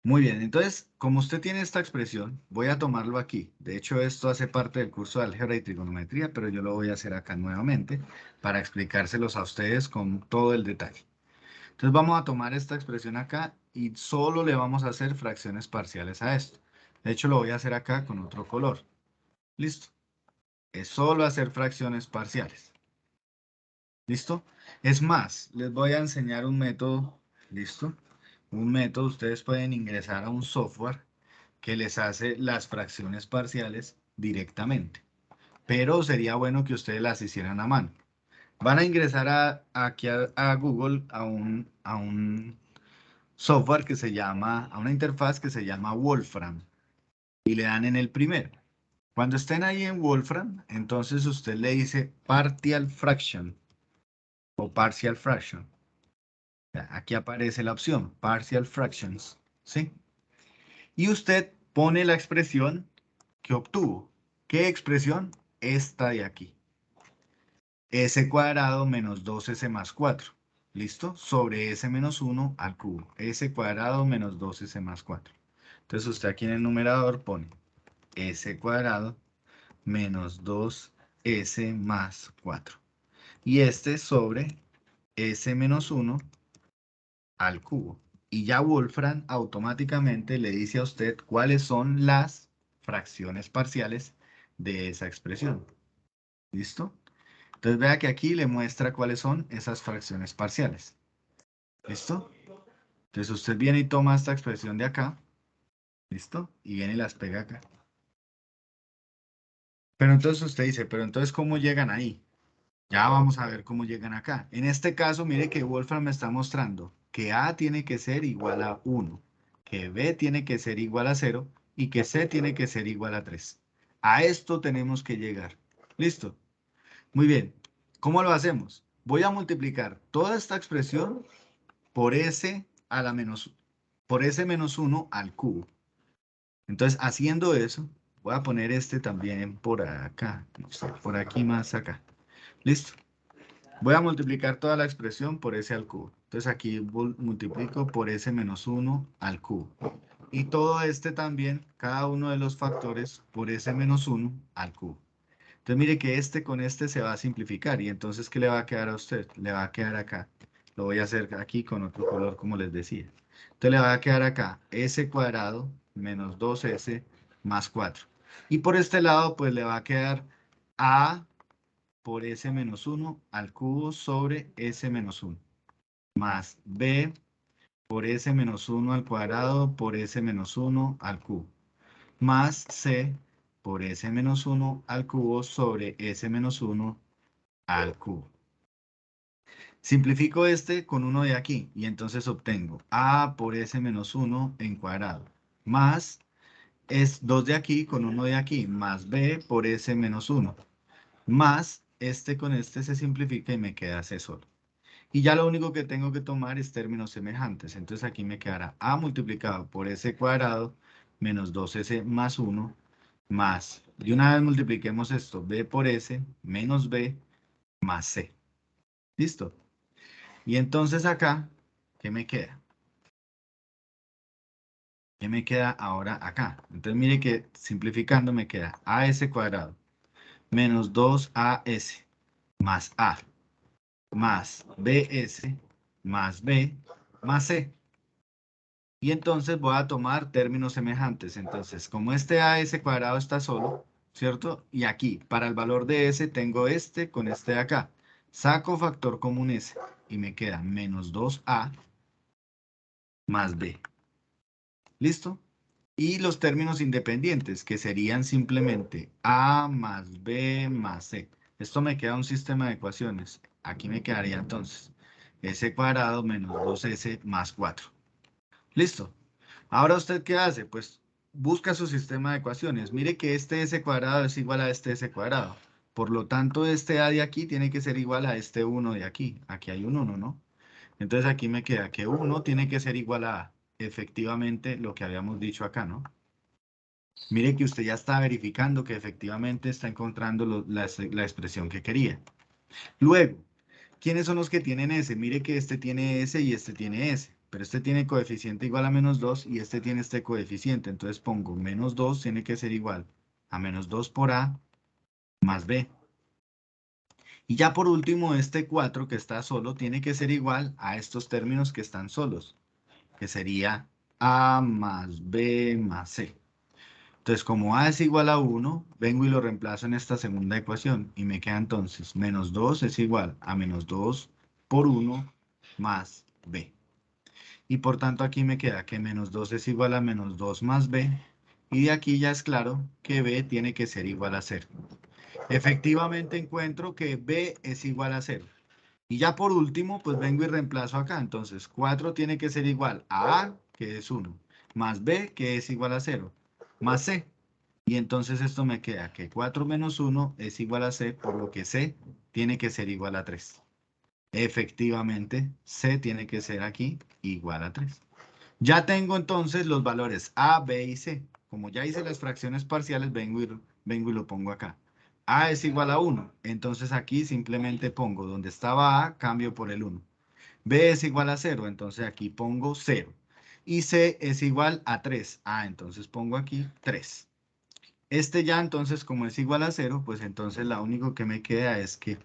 Muy bien, entonces, como usted tiene esta expresión, voy a tomarlo aquí. De hecho, esto hace parte del curso de álgebra y trigonometría, pero yo lo voy a hacer acá nuevamente para explicárselos a ustedes con todo el detalle. Entonces, vamos a tomar esta expresión acá y solo le vamos a hacer fracciones parciales a esto. De hecho, lo voy a hacer acá con otro color. ¿Listo? Es solo hacer fracciones parciales. ¿Listo? Es más, les voy a enseñar un método. ¿Listo? Un método, ustedes pueden ingresar a un software que les hace las fracciones parciales directamente. Pero sería bueno que ustedes las hicieran a mano. Van a ingresar aquí a Google a un software que se llama, a una interfaz que se llama Wolfram. Y le dan en el primero. Cuando estén ahí en Wolfram, entonces usted le dice partial fraction o partial fraction. Aquí aparece la opción, partial fractions, ¿sí? Y usted pone la expresión que obtuvo. ¿Qué expresión? Esta de aquí. S cuadrado menos 2S más 4. ¿Listo? Sobre S menos 1 al cubo. S cuadrado menos 2S más 4. Entonces usted aquí en el numerador pone S cuadrado menos 2S más 4. Y este sobre S menos 1 al cubo. Y ya Wolfram automáticamente le dice a usted cuáles son las fracciones parciales de esa expresión. ¿Listo? Entonces vea que aquí le muestra cuáles son esas fracciones parciales. ¿Listo? Entonces usted viene y toma esta expresión de acá. ¿Listo? Y viene y las pega acá. Pero entonces usted dice, pero entonces ¿cómo llegan ahí? Ya vamos a ver cómo llegan acá. En este caso, mire que Wolfram me está mostrando que A tiene que ser igual a 1, que B tiene que ser igual a 0 y que C tiene que ser igual a 3. A esto tenemos que llegar. ¿Listo? Muy bien. ¿Cómo lo hacemos? Voy a multiplicar toda esta expresión por S a la menos, por S menos 1 al cubo. Entonces, haciendo eso, voy a poner este también por acá, no sé, por aquí más acá. ¿Listo? Voy a multiplicar toda la expresión por S al cubo. Entonces aquí multiplico por S menos 1 al cubo. Y todo este también, cada uno de los factores, por S menos 1 al cubo. Entonces mire que este con este se va a simplificar. Y entonces, ¿qué le va a quedar a usted? Le va a quedar acá. Lo voy a hacer aquí con otro color, como les decía. Entonces le va a quedar acá S cuadrado menos 2S más 4. Y por este lado, pues le va a quedar A por S menos 1 al cubo sobre S menos 1. Más B por S menos 1 al cuadrado por S menos 1 al cubo. Más C por S menos 1 al cubo sobre S menos 1 al cubo. Simplifico este con uno de aquí y entonces obtengo A por S menos 1 en cuadrado. Más es 2 de aquí con uno de aquí. Más B por S menos 1. Más este con este se simplifica y me queda C solo. Y ya lo único que tengo que tomar es términos semejantes. Entonces aquí me quedará A multiplicado por S cuadrado menos 2S más 1 más, de una vez multipliquemos esto, B por S menos B más C. ¿Listo? Y entonces acá, ¿qué me queda? ¿Qué me queda ahora acá? Entonces mire que simplificando me queda AS cuadrado menos 2AS más A más BS más B más C. Y entonces voy a tomar términos semejantes. Entonces, como este AS cuadrado está solo, ¿cierto? Y aquí, para el valor de S, tengo este con este de acá. Saco factor común S. y me queda menos 2a más b. ¿Listo? Y los términos independientes, que serían simplemente a más b más c. Esto me queda un sistema de ecuaciones. Aquí me quedaría entonces s cuadrado menos 2s más 4. ¿Listo? Ahora, ¿usted qué hace? Pues busca su sistema de ecuaciones. Mire que este s cuadrado es igual a este s cuadrado. Por lo tanto, este a de aquí tiene que ser igual a este 1 de aquí. Aquí hay un 1, ¿no? Entonces aquí me queda que 1 tiene que ser igual a efectivamente lo que habíamos dicho acá, ¿no? Mire que usted ya está verificando que efectivamente está encontrando la expresión que quería. Luego, ¿quiénes son los que tienen S? Mire que este tiene S y este tiene S. Pero este tiene coeficiente igual a menos 2 y este tiene este coeficiente. Entonces pongo menos 2 tiene que ser igual a menos 2 por A más B. Y ya por último, este 4 que está solo tiene que ser igual a estos términos que están solos, que sería A más B más C. Entonces, como A es igual a 1, vengo y lo reemplazo en esta segunda ecuación y me queda entonces menos 2 es igual a menos 2 por 1 más B. Y por tanto aquí me queda que menos 2 es igual a menos 2 más B. Y de aquí ya es claro que B tiene que ser igual a 0. Efectivamente encuentro que B es igual a 0. Y ya por último, pues vengo y reemplazo acá. Entonces 4 tiene que ser igual a A, que es 1, más B, que es igual a 0, más C. Y entonces esto me queda que 4 menos 1 es igual a C, por lo que C tiene que ser igual a 3. Efectivamente, C tiene que ser aquí igual a 3. Ya tengo entonces los valores A, B y C. Como ya hice las fracciones parciales, vengo y lo pongo acá. A es igual a 1. Entonces aquí simplemente pongo donde estaba A, cambio por el 1. B es igual a 0. Entonces aquí pongo 0. Y C es igual a 3. Entonces pongo aquí 3. Este ya entonces, como es igual a 0, pues entonces lo único que me queda es que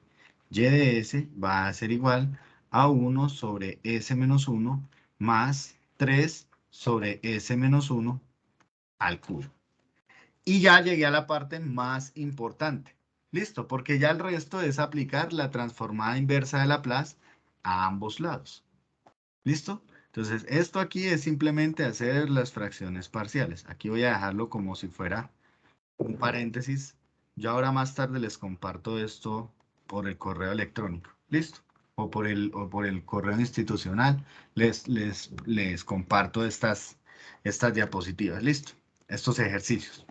y de s va a ser igual a 1 sobre s menos 1 más 3 sobre s menos 1 al cubo. Y ya llegué a la parte más importante. Listo, porque ya el resto es aplicar la transformada inversa de Laplace a ambos lados. ¿Listo? Entonces, esto aquí es simplemente hacer las fracciones parciales. Aquí voy a dejarlo como si fuera un paréntesis. Yo ahora más tarde les comparto esto por el correo electrónico. ¿Listo? O por el correo institucional. Les comparto estas diapositivas. ¿Listo? Estos ejercicios.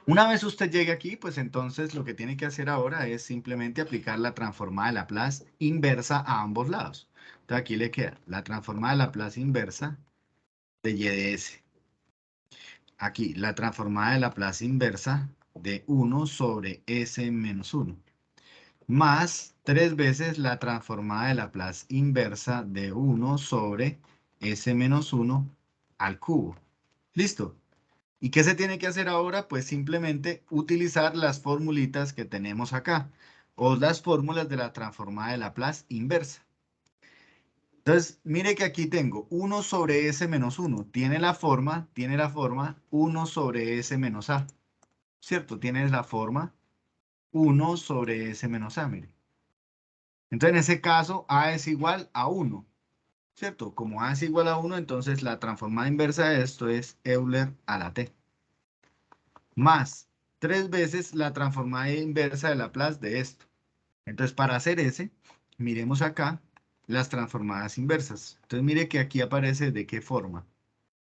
Una vez usted llegue aquí, pues entonces lo que tiene que hacer ahora es simplemente aplicar la transformada de Laplace inversa a ambos lados. Entonces aquí le queda la transformada de Laplace inversa de y de s. Aquí la transformada de Laplace inversa de 1 sobre s menos 1. Más 3 veces la transformada de Laplace inversa de 1 sobre s menos 1 al cubo. ¿Listo? ¿Y qué se tiene que hacer ahora? Pues simplemente utilizar las formulitas que tenemos acá, o las fórmulas de la transformada de Laplace inversa. Entonces, mire que aquí tengo 1 sobre s menos 1. Tiene la forma 1 sobre s menos a. ¿Cierto? Tiene la forma 1 sobre s menos a, mire. Entonces, en ese caso, a es igual a 1. ¿Cierto? Como a es igual a 1, entonces la transformada inversa de esto es Euler a la t. Más 3 veces la transformada inversa de Laplace de esto. Entonces, para hacer ese, miremos acá las transformadas inversas. Entonces, mire que aquí aparece de qué forma.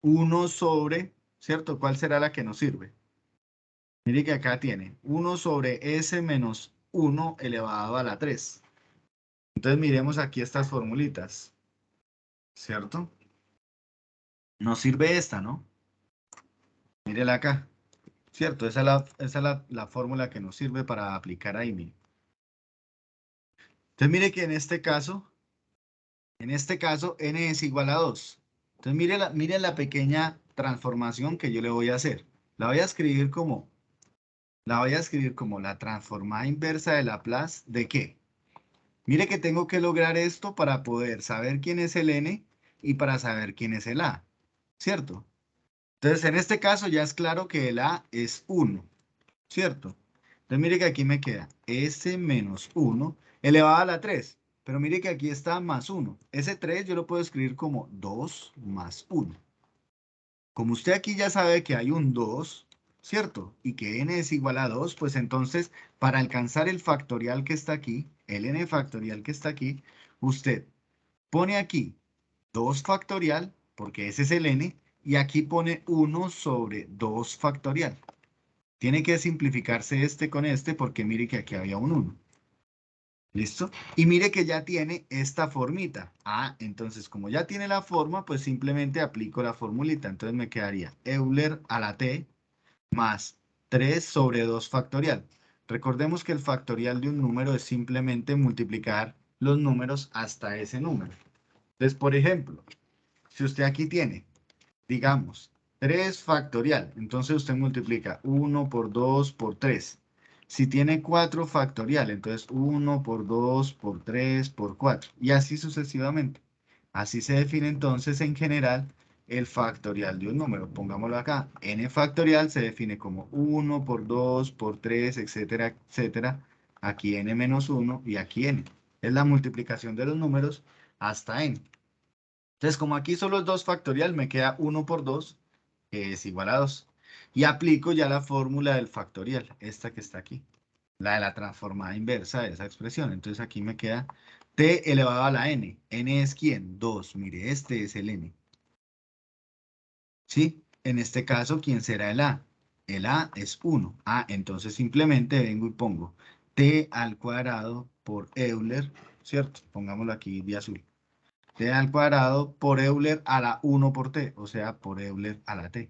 1 sobre, ¿cierto? ¿Cuál será la que nos sirve? Mire que acá tiene 1 sobre s menos 1 elevado a la 3. Entonces, miremos aquí estas formulitas, ¿cierto? Nos sirve esta, ¿no? Mírela acá, ¿cierto? Esa es la fórmula que nos sirve para aplicar ahí, mire. Entonces, mire que en este caso, n es igual a 2. Entonces, mire la pequeña transformación que yo le voy a hacer. La voy a escribir como la transformada inversa de Laplace, ¿de qué? Mire que tengo que lograr esto para poder saber quién es el n y para saber quién es el a, ¿cierto? Entonces, en este caso ya es claro que el a es 1, ¿cierto? Entonces, mire que aquí me queda s menos 1 elevado a la 3. pero mire que aquí está más 1. Ese 3 yo lo puedo escribir como 2 más 1. Como usted aquí ya sabe que hay un 2, ¿cierto? Y que n es igual a 2, pues entonces para alcanzar el factorial que está aquí, el n factorial que está aquí, usted pone aquí 2 factorial, porque ese es el n, y aquí pone 1 sobre 2 factorial. Tiene que simplificarse este con este porque mire que aquí había un 1. ¿Listo? Y mire que ya tiene esta formita. Ah, entonces como ya tiene la forma, pues simplemente aplico la formulita. Entonces me quedaría Euler a la t más 3 sobre 2 factorial. Recordemos que el factorial de un número es simplemente multiplicar los números hasta ese número. Entonces, por ejemplo, si usted aquí tiene, digamos, 3 factorial, entonces usted multiplica 1 por 2 por 3. Si tiene 4 factorial, entonces 1 por 2 por 3 por 4. Y así sucesivamente. Así se define entonces en general el factorial de un número. Pongámoslo acá. N factorial se define como 1 por 2 por 3, etcétera, etcétera. Aquí n menos 1 y aquí n. Es la multiplicación de los números hasta n. Entonces, como aquí solo es 2 factorial, me queda 1 por 2, que es igual a 2. Y aplico ya la fórmula del factorial, esta que está aquí, la de la transformada inversa de esa expresión. Entonces aquí me queda t elevado a la n. ¿N es quién? 2. Mire, este es el n. ¿Sí? En este caso, ¿quién será el a? El a es 1. Ah, entonces simplemente vengo y pongo t al cuadrado por Euler, ¿cierto? Pongámoslo aquí de azul. T al cuadrado por Euler a la 1 por t, o sea, por Euler a la t.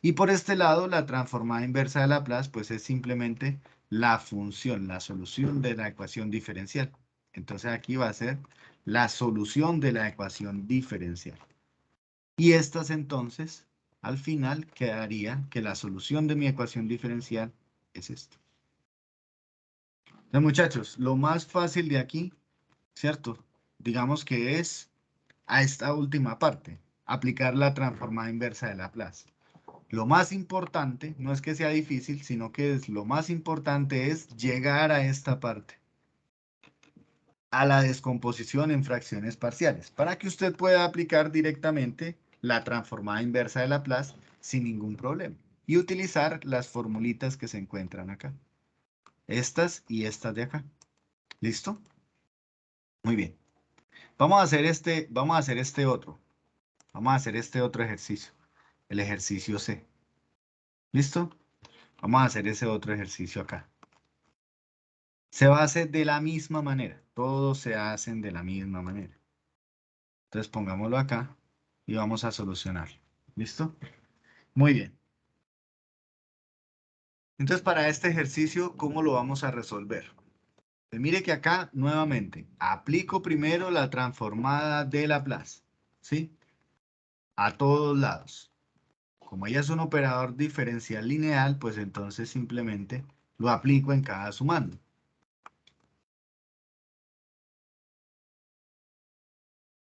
Y por este lado, la transformada inversa de Laplace, pues es simplemente la función, la solución de la ecuación diferencial. Entonces aquí va a ser la solución de la ecuación diferencial. Y estas entonces, al final, quedaría que la solución de mi ecuación diferencial es esto. Entonces, muchachos, lo más fácil de aquí, ¿cierto? Digamos que es a esta última parte, aplicar la transformada inversa de Laplace. Lo más importante no es que sea difícil, sino que lo más importante es llegar a esta parte, a la descomposición en fracciones parciales, para que usted pueda aplicar directamente la transformada inversa de Laplace sin ningún problema y utilizar las formulitas que se encuentran acá. Estas y estas de acá. ¿Listo? Muy bien. Vamos a hacer este otro. Vamos a hacer este otro ejercicio. El ejercicio C. ¿Listo? Vamos a hacer ese otro ejercicio acá. Se va a hacer de la misma manera. Todos se hacen de la misma manera. Entonces pongámoslo acá y vamos a solucionarlo. ¿Listo? Muy bien. Entonces para este ejercicio, ¿cómo lo vamos a resolver? Pues mire que acá, nuevamente, aplico primero la transformada de Laplace. ¿Sí? A todos lados. Como ella es un operador diferencial lineal, pues entonces simplemente lo aplico en cada sumando.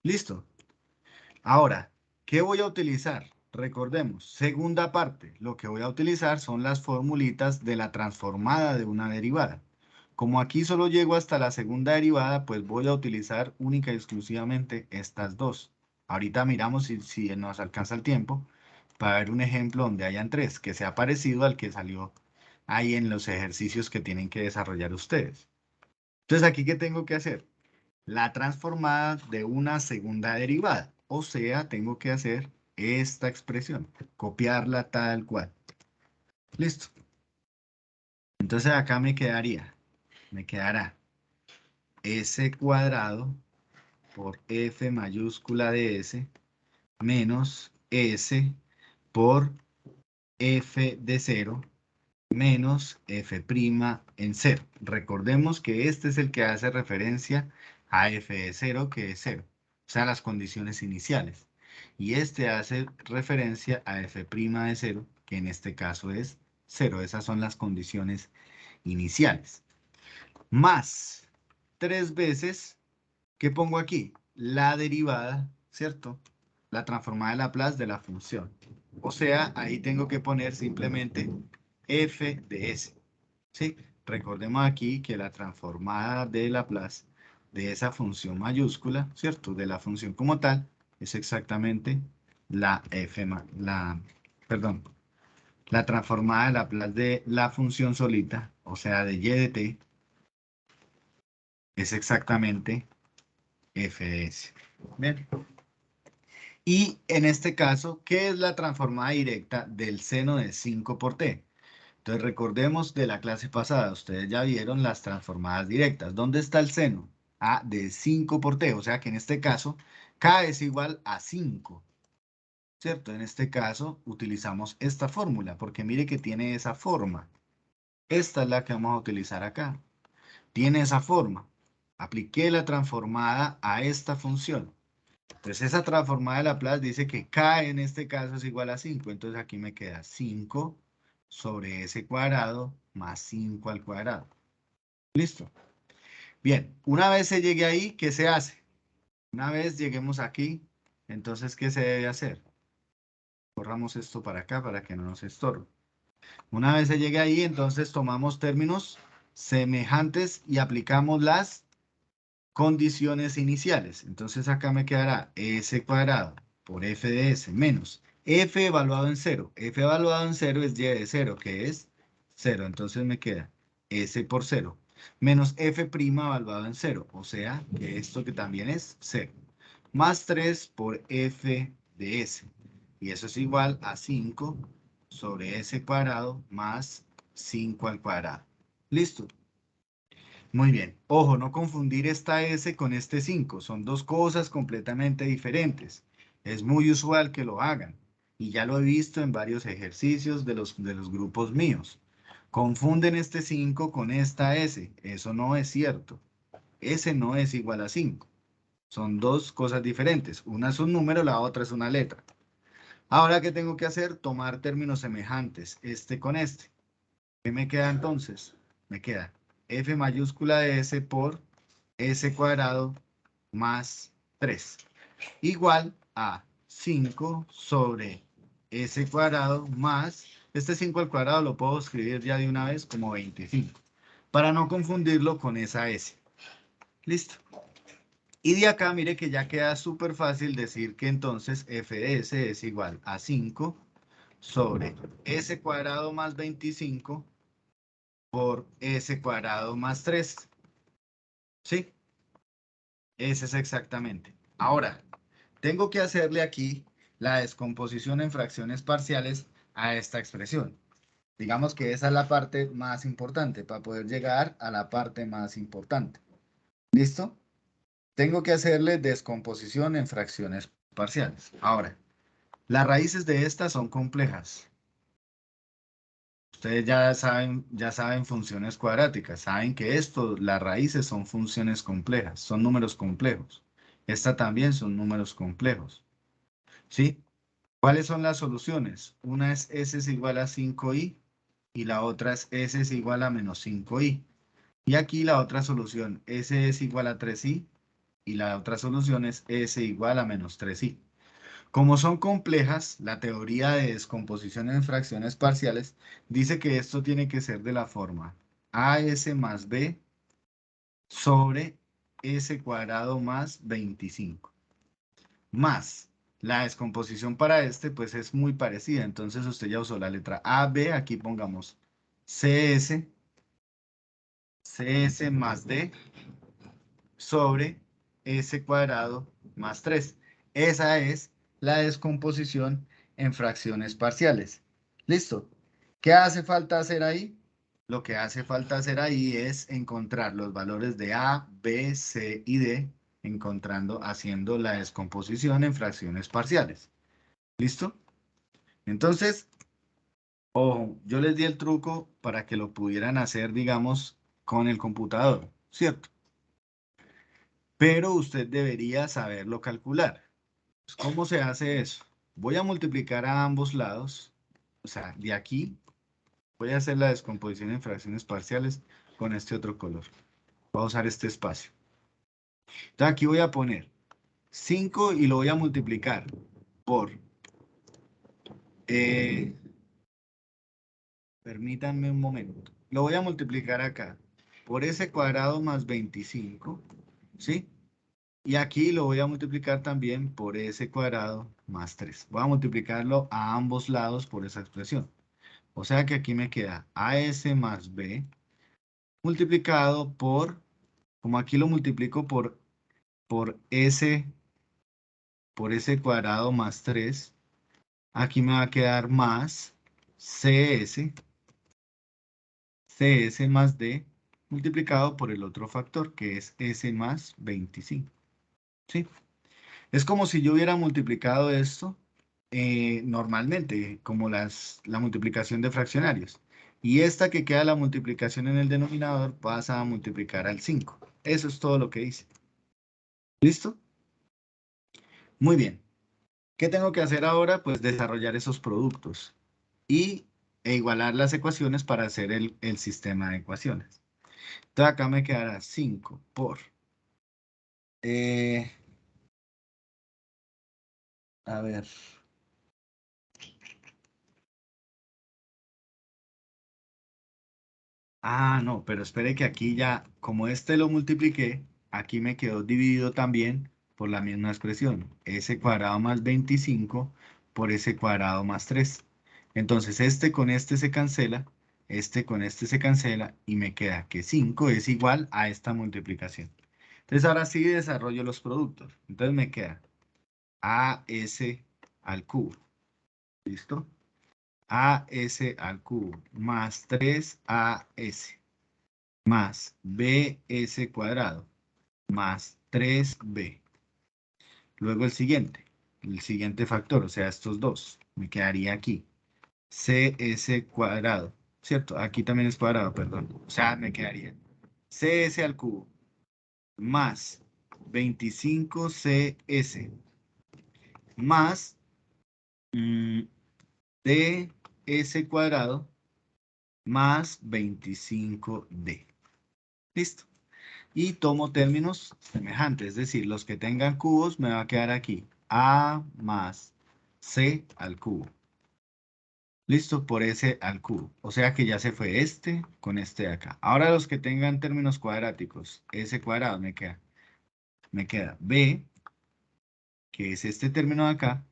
¿Listo? Ahora, ¿qué voy a utilizar? Recordemos, segunda parte, lo que voy a utilizar son las formulitas de la transformada de una derivada. Como aquí solo llego hasta la segunda derivada, pues voy a utilizar única y exclusivamente estas dos. Ahorita miramos si nos alcanza el tiempo para ver un ejemplo donde hayan tres, que sea parecido al que salió ahí en los ejercicios que tienen que desarrollar ustedes. Entonces, ¿aquí qué tengo que hacer? La transformada de una segunda derivada. O sea, tengo que hacer esta expresión, copiarla tal cual. Listo. Entonces acá me quedará s cuadrado por f mayúscula de s menos s por f de 0 menos f' en 0. Recordemos que este es el que hace referencia a f de 0, que es 0. O sea, las condiciones iniciales. Y este hace referencia a f' de 0, que en este caso es 0. Esas son las condiciones iniciales. Más 3 veces, ¿qué pongo aquí? La derivada, ¿cierto? La transformada de Laplace de la función. O sea, ahí tengo que poner simplemente f de s. ¿Sí? Recordemos aquí que la transformada de Laplace de esa función mayúscula, ¿cierto? De la función como tal, es exactamente la la transformada de Laplace de la función solita, o sea, de y de t, es exactamente f de s. Bien. Y en este caso, ¿qué es la transformada directa del seno de 5 por t? Entonces recordemos de la clase pasada, ustedes ya vieron las transformadas directas. ¿Dónde está el seno? De 5 por t, o sea que en este caso k es igual a 5, ¿cierto? En este caso utilizamos esta fórmula, porque mire que tiene esa forma. Esta es la que vamos a utilizar acá. Tiene esa forma. Apliqué la transformada a esta función. Entonces esa transformada de Laplace dice que k en este caso es igual a 5. Entonces aquí me queda 5 sobre s cuadrado más 5 al cuadrado. ¿Listo? Bien, una vez se llegue ahí, ¿qué se hace? Una vez lleguemos aquí, entonces, ¿qué se debe hacer? Corramos esto para acá para que no nos estorbe. Una vez se llegue ahí, entonces tomamos términos semejantes y aplicamos las condiciones iniciales. Entonces acá me quedará s cuadrado por f de s menos f evaluado en 0. F evaluado en 0 es y de 0, que es 0. Entonces me queda s por 0 menos f' evaluado en 0. O sea que esto que también es 0. Más 3 por f de s. Y eso es igual a 5 sobre s cuadrado más 5 al cuadrado. ¿Listo? Muy bien. Ojo, no confundir esta S con este 5. Son dos cosas completamente diferentes. Es muy usual que lo hagan. Y ya lo he visto en varios ejercicios de los grupos míos. Confunden este 5 con esta S. Eso no es cierto. S no es igual a 5. Son dos cosas diferentes. Una es un número, la otra es una letra. Ahora, ¿qué tengo que hacer? Tomar términos semejantes. Este con este. ¿Qué me queda entonces? Me queda f mayúscula de s por s cuadrado más 3, igual a 5 sobre s cuadrado más, este 5 al cuadrado lo puedo escribir ya de una vez como 25, para no confundirlo con esa s. Listo. Y de acá, mire que ya queda súper fácil decir que entonces f de s es igual a 5 sobre s cuadrado más 25 por s cuadrado más 3. ¿Sí? Ese es exactamente. Ahora, tengo que hacerle aquí la descomposición en fracciones parciales a esta expresión. Digamos que esa es la parte más importante para poder llegar a la parte más importante. ¿Listo? Tengo que hacerle descomposición en fracciones parciales. Ahora, las raíces de estas son complejas. Ustedes ya saben funciones cuadráticas, saben que esto, las raíces son funciones complejas, son números complejos. Esta también son números complejos, ¿sí? ¿Cuáles son las soluciones? Una es s es igual a 5i y la otra es s es igual a menos 5i. Y aquí la otra solución, s es igual a 3i y la otra solución es s igual a menos 3i. Como son complejas, la teoría de descomposición en fracciones parciales dice que esto tiene que ser de la forma as más b sobre s cuadrado más 25. Más la descomposición para este, pues es muy parecida. Entonces usted ya usó la letra A, B. Aquí pongamos CS más D sobre S cuadrado más 3. Esa es la descomposición en fracciones parciales. ¿Listo? ¿Qué hace falta hacer ahí? Lo que hace falta hacer ahí es encontrar los valores de A, B, C y D, haciendo la descomposición en fracciones parciales. ¿Listo? Entonces, ojo, yo les di el truco para que lo pudieran hacer, digamos, con el computador, ¿cierto? Pero usted debería saberlo calcular. Pues, ¿cómo se hace eso? Voy a multiplicar a ambos lados, o sea, de aquí voy a hacer la descomposición en fracciones parciales con este otro color. Voy a usar este espacio. Entonces aquí voy a poner 5 y lo voy a multiplicar por, permítanme un momento, lo voy a multiplicar acá por s cuadrado más 25 ¿sí? Y aquí lo voy a multiplicar también por s cuadrado más 3. Voy a multiplicarlo a ambos lados por esa expresión. O sea que aquí me queda as más b multiplicado como aquí lo multiplico por s cuadrado más 3, aquí me va a quedar más cs más d multiplicado por el otro factor, que es s más 25. ¿Sí? Es como si yo hubiera multiplicado esto normalmente, como la multiplicación de fraccionarios. Y esta que queda la multiplicación en el denominador pasa a multiplicar al 5. Eso es todo lo que hice. ¿Listo? Muy bien. ¿Qué tengo que hacer ahora? Pues desarrollar esos productos e igualar las ecuaciones para hacer el sistema de ecuaciones. Entonces acá me quedará 5 por... eh, a ver... Ah, no, pero espere que aquí ya, como este lo multipliqué, aquí me quedó dividido también por la misma expresión. S cuadrado más 25 por S cuadrado más 3. Entonces este con este se cancela, este con este se cancela y me queda que 5 es igual a esta multiplicación. Entonces ahora sí desarrollo los productos. Entonces me queda AS al cubo. ¿Listo? AS al cubo más 3AS más bs cuadrado más 3b. Luego el siguiente factor, o sea, estos dos, me quedaría aquí. cs cuadrado, ¿cierto? Aquí también es cuadrado, perdón. O sea, me quedaría cs al cubo más 25cs más ds cuadrado más 25d. ¿Listo? Y tomo términos semejantes, es decir, los que tengan cubos me va a quedar aquí a más c al cubo. Listo, por s al cubo. O sea que ya se fue este con este de acá. Ahora los que tengan términos cuadráticos, s cuadrado me queda b, que es este término de acá,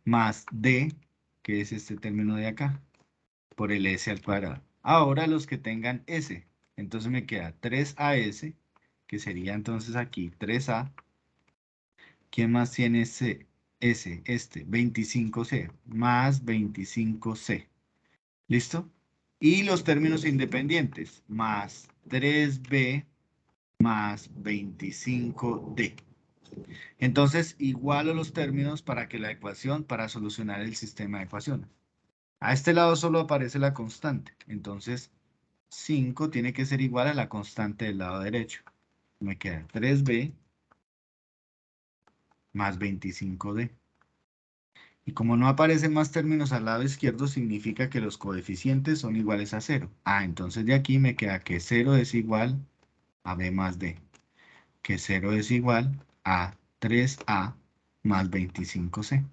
más d, que es este término de acá, por el s al cuadrado. Ahora los que tengan s, entonces me queda 3as, que sería entonces aquí 3a. ¿Quién más tiene este? 25c más 25c. ¿Listo? Y los términos independientes, más 3b más 25d. Entonces, igualo los términos para que la ecuación, para solucionar el sistema de ecuaciones. A este lado solo aparece la constante. Entonces, 5 tiene que ser igual a la constante del lado derecho. Me queda 3b más 25d. Y como no aparecen más términos al lado izquierdo, significa que los coeficientes son iguales a 0. Ah, entonces de aquí me queda que 0 es igual a b más d. Que 0 es igual a 3a más 25c.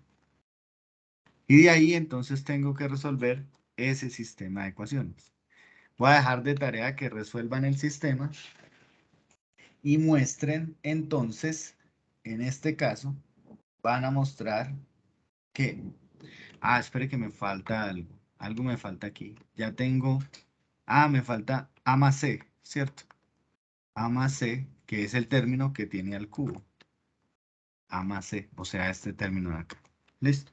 Y de ahí entonces tengo que resolver ese sistema de ecuaciones. Voy a dejar de tarea que resuelvan el sistema y muestren entonces, en este caso, van a mostrar que ah, espere que me falta algo. Algo me falta aquí. Ya tengo. Ah, me falta A más C, ¿cierto? A más C, que es el término que tiene al cubo. A más C, o sea, este término de acá. Listo.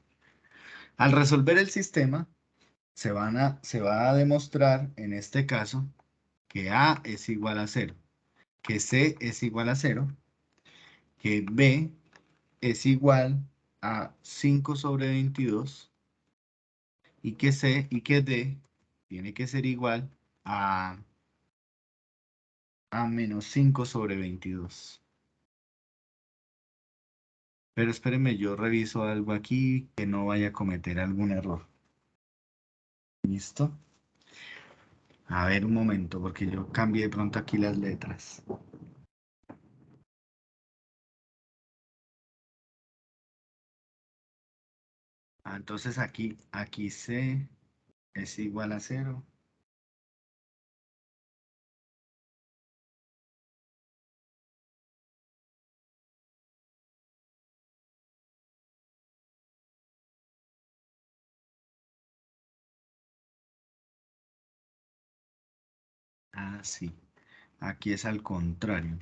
Al resolver el sistema, se va a demostrar, en este caso, que A es igual a 0, que C es igual a 0, que B es igual a 5 sobre 22 y que C y que D tiene que ser igual a menos 5 sobre 22. Pero espérenme, yo reviso algo aquí que no vaya a cometer algún error. ¿Listo? A ver un momento, porque yo cambié de pronto aquí las letras. Ah, entonces aquí C es igual a 0. sí. Aquí es al contrario.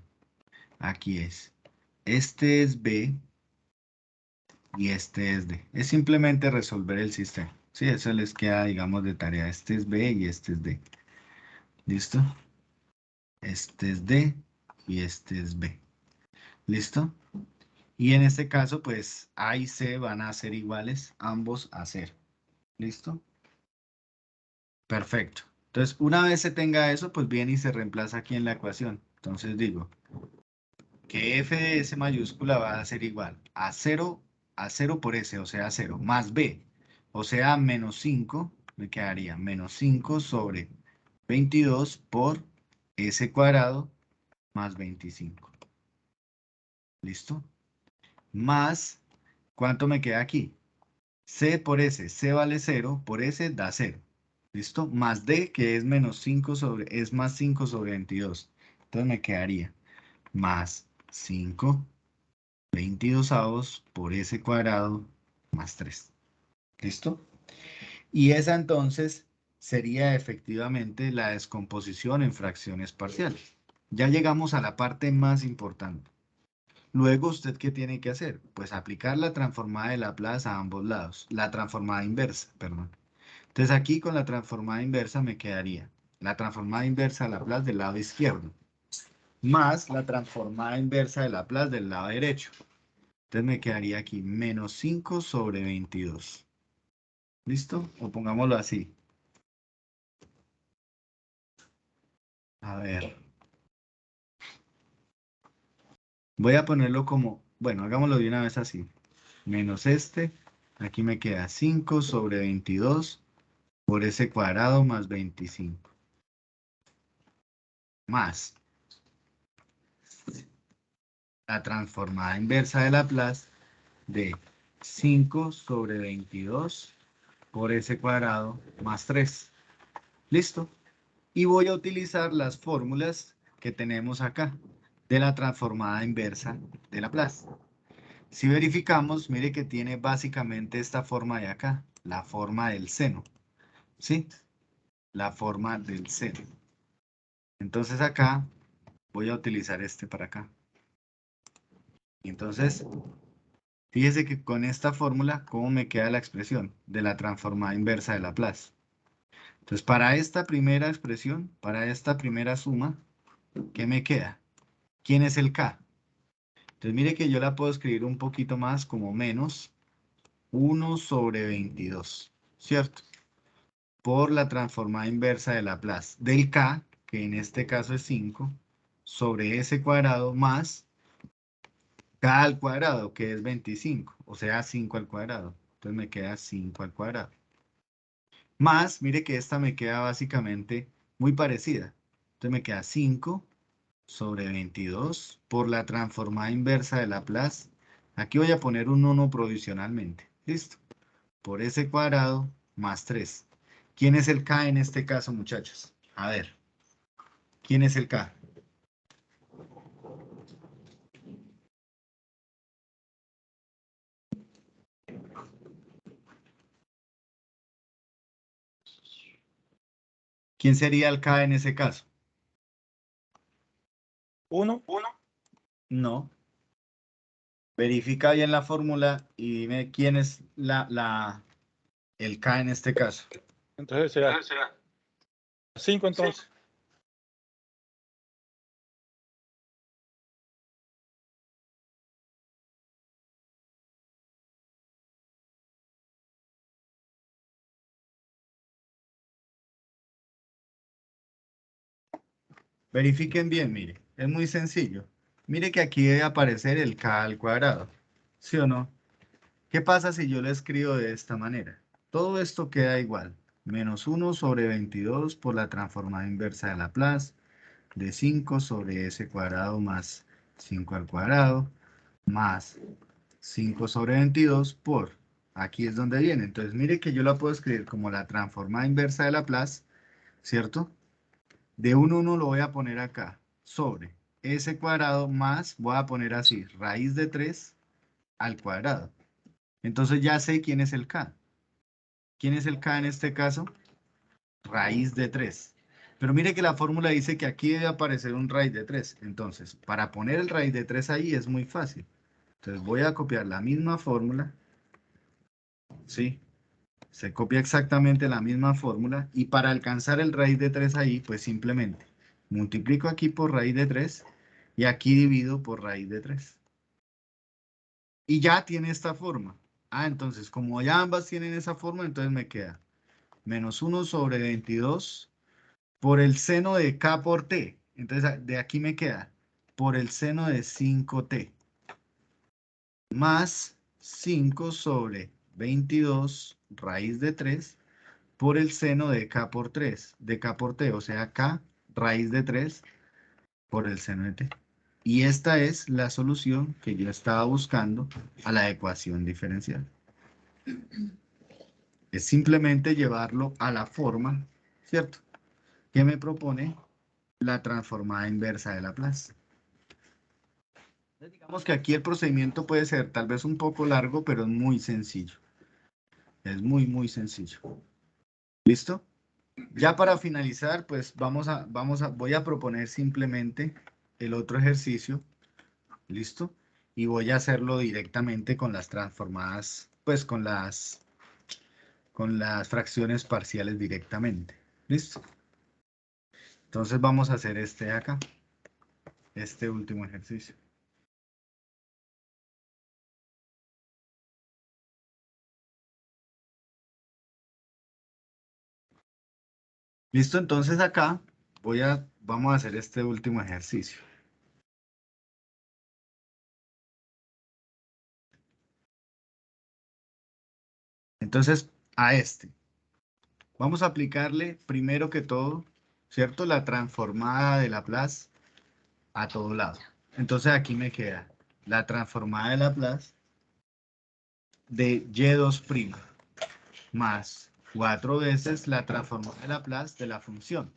Aquí es. Este es B y este es D. Es simplemente resolver el sistema. Sí, eso les queda, digamos, de tarea. Este es B y este es D. ¿Listo? Este es D y este es B. ¿Listo? Y en este caso, pues A y C van a ser iguales, ambos a 0. ¿Listo? Perfecto. Entonces, una vez se tenga eso, pues viene y se reemplaza aquí en la ecuación. Entonces digo que f de S mayúscula va a ser igual a 0 por S, o sea, 0, más B, o sea, menos 5, me quedaría menos 5 sobre 22 por S cuadrado más 25. ¿Listo? Más, ¿cuánto me queda aquí? C por S, C vale 0, por S da 0. ¿Listo? Más D, que es menos 5 sobre, es más 5 sobre 22. Entonces me quedaría más 5, 22avos por S cuadrado más 3. ¿Listo? Y esa entonces sería efectivamente la descomposición en fracciones parciales. Ya llegamos a la parte más importante. Luego, ¿usted qué tiene que hacer? Pues aplicar la transformada de Laplace a ambos lados. La transformada inversa, perdón. Entonces aquí con la transformada inversa me quedaría la transformada inversa de Laplace del lado izquierdo, más la transformada inversa de Laplace del lado derecho. Entonces me quedaría aquí menos 5 sobre 22. ¿Listo? O pongámoslo así. A ver. Voy a ponerlo como, bueno, hagámoslo de una vez así. Menos este, aquí me queda 5 sobre 22 por S cuadrado más 25. Más la transformada inversa de Laplace de 5 sobre 22 por S cuadrado más 3. ¿Listo? Y voy a utilizar las fórmulas que tenemos acá de la transformada inversa de Laplace. Si verificamos, mire que tiene básicamente esta forma de acá, la forma del seno. ¿Sí? La forma del seno. Entonces acá voy a utilizar este para acá. Entonces, fíjese que con esta fórmula, ¿cómo me queda la expresión de la transformada inversa de Laplace? Entonces, para esta primera expresión, para esta primera suma, ¿qué me queda? ¿Quién es el K? Entonces, mire que yo la puedo escribir un poquito más como menos 1 sobre 22, ¿cierto? Por la transformada inversa de Laplace del K, que en este caso es 5, sobre S cuadrado más K al cuadrado, que es 25, o sea, 5 al cuadrado. Entonces me queda 5 al cuadrado. Más, mire que esta me queda básicamente muy parecida. Entonces me queda 5 sobre 22 por la transformada inversa de Laplace. Aquí voy a poner un 1 provisionalmente. ¿Listo? Por S cuadrado más 3. ¿Quién es el K en este caso, muchachos? A ver, ¿quién es el K? ¿Quién sería el K en ese caso? ¿Uno? No. Verifica bien la fórmula y dime quién es el K en este caso. Entonces será 5 entonces. Verifiquen bien, mire. Es muy sencillo. Mire que aquí debe aparecer el K al cuadrado. ¿Sí o no? ¿Qué pasa si yo lo escribo de esta manera? Todo esto queda igual. Menos 1 sobre 22 por la transformada inversa de Laplace de 5 sobre S cuadrado más 5 al cuadrado más 5 sobre 22 por, aquí es donde viene. Entonces mire que yo la puedo escribir como la transformada inversa de Laplace, ¿cierto? De 1 lo voy a poner acá, sobre S cuadrado más, voy a poner así, raíz de 3 al cuadrado. Entonces ya sé quién es el K. ¿Quién es el K en este caso? Raíz de 3. Pero mire que la fórmula dice que aquí debe aparecer un raíz de 3. Entonces, para poner el raíz de 3 ahí es muy fácil. Entonces voy a copiar la misma fórmula, ¿sí? Se copia exactamente la misma fórmula y para alcanzar el raíz de 3 ahí, pues simplemente multiplico aquí por raíz de 3 y aquí divido por raíz de 3. Y ya tiene esta forma. Ah, entonces como ya ambas tienen esa forma, entonces me queda menos 1 sobre 22 por el seno de k por t. Entonces de aquí me queda por el seno de 5t más 5 sobre 22 raíz de 3 por el seno de k por 3, de k por t, o sea, k raíz de 3 por el seno de t. Y esta es la solución que yo estaba buscando a la ecuación diferencial. Es simplemente llevarlo a la forma, ¿cierto? Que me propone la transformada inversa de Laplace. Entonces, digamos que aquí el procedimiento puede ser tal vez un poco largo, pero es muy sencillo. Es muy, muy sencillo. ¿Listo? Ya para finalizar, pues voy a proponer simplemente el otro ejercicio, ¿listo? Y voy a hacerlo directamente con las transformadas, pues con las fracciones parciales directamente, ¿listo? Entonces vamos a hacer este de acá, este último ejercicio. ¿Listo? Entonces acá vamos a hacer este último ejercicio. Entonces, a este. Vamos a aplicarle primero que todo, ¿cierto? La transformada de Laplace a todo lado. Entonces aquí me queda la transformada de Laplace de y2' más 4 veces la transformada de Laplace de la función.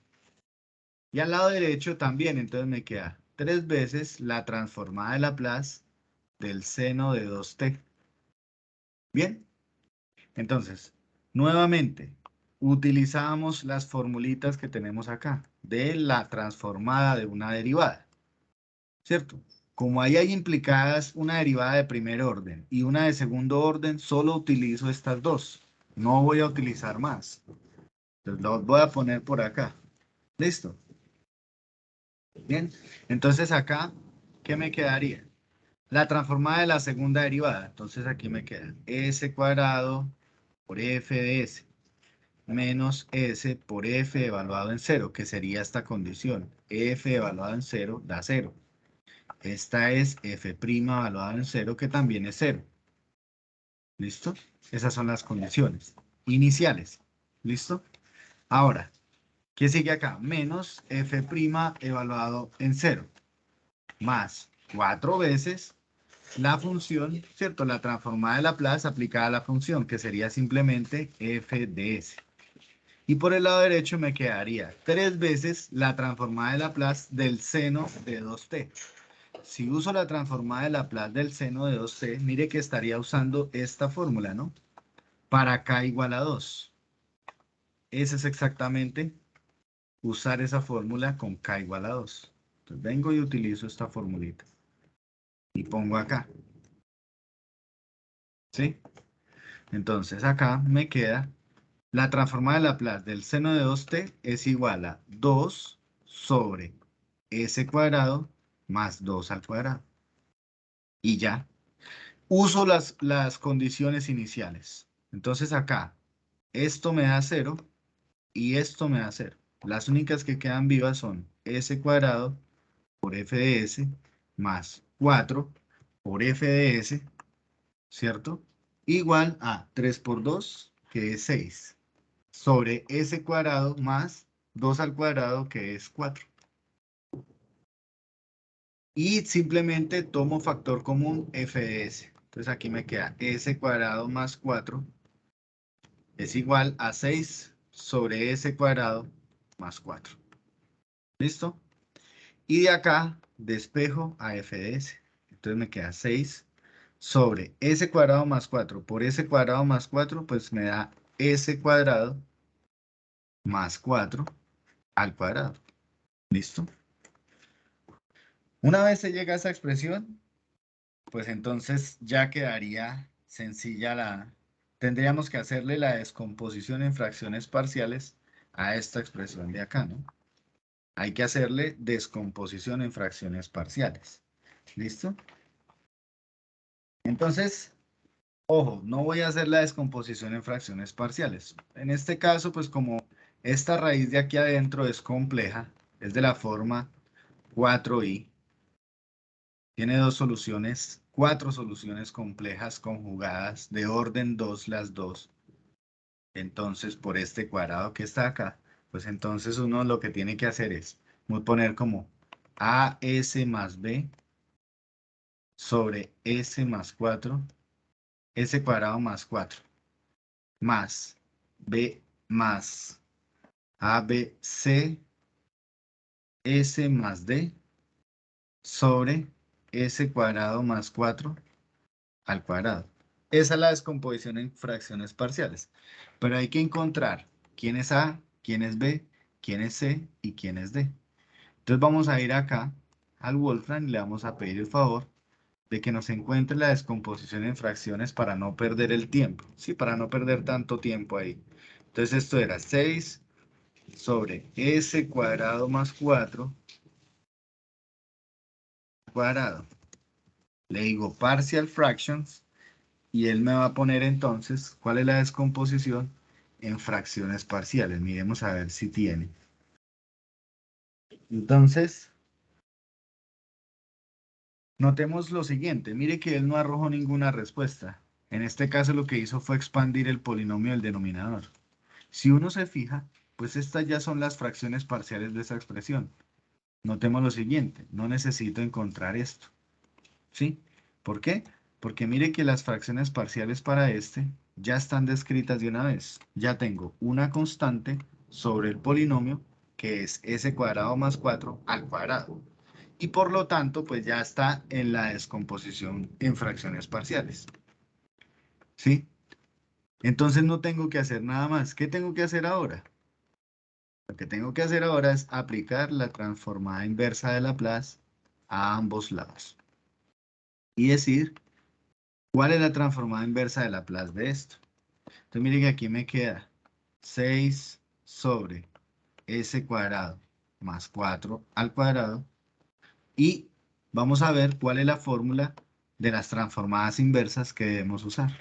Y al lado derecho también, entonces me queda 3 veces la transformada de Laplace del seno de 2t. Bien, entonces, nuevamente, utilizamos las formulitas que tenemos acá de la transformada de una derivada, ¿cierto? Como ahí hay implicadas una derivada de primer orden y una de segundo orden, solo utilizo estas dos. No voy a utilizar más. Entonces, los voy a poner por acá. ¿Listo? Bien. Entonces acá, ¿qué me quedaría? La transformada de la segunda derivada. Entonces aquí me queda s cuadrado por f de s menos s por f evaluado en cero, que sería esta condición. F evaluado en cero da cero. Esta es f' evaluado en cero, que también es cero. ¿Listo? Esas son las condiciones iniciales. ¿Listo? Ahora, ¿qué sigue acá? Menos f' evaluado en cero, más 4 veces la función, ¿cierto? La transformada de Laplace aplicada a la función, que sería simplemente f de s. Y por el lado derecho me quedaría 3 veces la transformada de Laplace del seno de 2t. Si uso la transformada de Laplace del seno de 2t, mire que estaría usando esta fórmula, ¿no? Para k igual a 2. Ese es exactamente usar esa fórmula con k igual a 2. Entonces vengo y utilizo esta formulita. Y pongo acá. ¿Sí? Entonces acá me queda la transformada de Laplace del seno de 2t es igual a 2 sobre s cuadrado más 2 al cuadrado. Y ya. Uso las condiciones iniciales. Entonces acá, esto me da 0 y esto me da 0. Las únicas que quedan vivas son s cuadrado por f de s más 4 por f de s, ¿cierto? Igual a 3 por 2, que es 6, sobre s cuadrado más 2 al cuadrado, que es 4. Y simplemente tomo factor común f de s. Entonces aquí me queda s cuadrado más 4 es igual a 6 sobre s cuadrado más 4. ¿Listo? Y de acá despejo a f de s. Entonces me queda 6 sobre s cuadrado más 4 por s cuadrado más 4, pues me da s cuadrado más 4 al cuadrado. ¿Listo? Una vez se llega a esa expresión, pues entonces ya quedaría sencilla tendríamos que hacerle la descomposición en fracciones parciales a esta expresión de acá, ¿no? Hay que hacerle descomposición en fracciones parciales. ¿Listo? Entonces, ojo, no voy a hacer la descomposición en fracciones parciales. En este caso, pues como esta raíz de aquí adentro es compleja, es de la forma 4i, tiene cuatro soluciones complejas conjugadas de orden 2 las dos. Entonces, por este cuadrado que está acá, pues entonces uno lo que tiene que hacer es poner como AS más B sobre S más 4, S cuadrado más 4, más B más ABC S más D sobre S cuadrado más 4 al cuadrado. Esa es la descomposición en fracciones parciales. Pero hay que encontrar quién es A, quién es B, quién es C y quién es D. Entonces vamos a ir acá al Wolfram y le vamos a pedir el favor de que nos encuentre la descomposición en fracciones para no perder el tiempo. Sí, para no perder tanto tiempo ahí. Entonces esto era 6 sobre S cuadrado más 4 cuadrado. Le digo partial fractions. Y él me va a poner entonces, ¿cuál es la descomposición? En fracciones parciales. Miremos a ver si tiene. Entonces, notemos lo siguiente. Mire que él no arrojó ninguna respuesta. En este caso lo que hizo fue expandir el polinomio del denominador. Si uno se fija, pues estas ya son las fracciones parciales de esa expresión. Notemos lo siguiente. No necesito encontrar esto. ¿Sí? ¿Por qué? Porque mire que las fracciones parciales para este ya están descritas de una vez. Ya tengo una constante sobre el polinomio que es s cuadrado más 4 al cuadrado. Y por lo tanto, pues ya está en la descomposición en fracciones parciales. ¿Sí? Entonces no tengo que hacer nada más. ¿Qué tengo que hacer ahora? Lo que tengo que hacer ahora es aplicar la transformada inversa de Laplace a ambos lados. Y decir, ¿cuál es la transformada inversa de Laplace de esto? Entonces miren que aquí me queda 6 sobre s cuadrado más 4 al cuadrado. Y vamos a ver cuál es la fórmula de las transformadas inversas que debemos usar.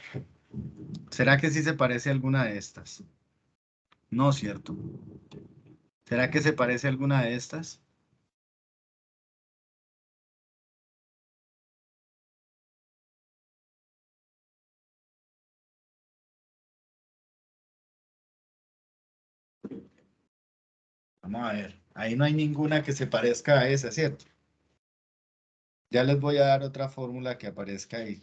¿Será que sí se parece a alguna de estas? No, ¿cierto? ¿Será que se parece a alguna de estas? Vamos a ver. Ahí no hay ninguna que se parezca a esa, ¿cierto? Ya les voy a dar otra fórmula que aparezca ahí.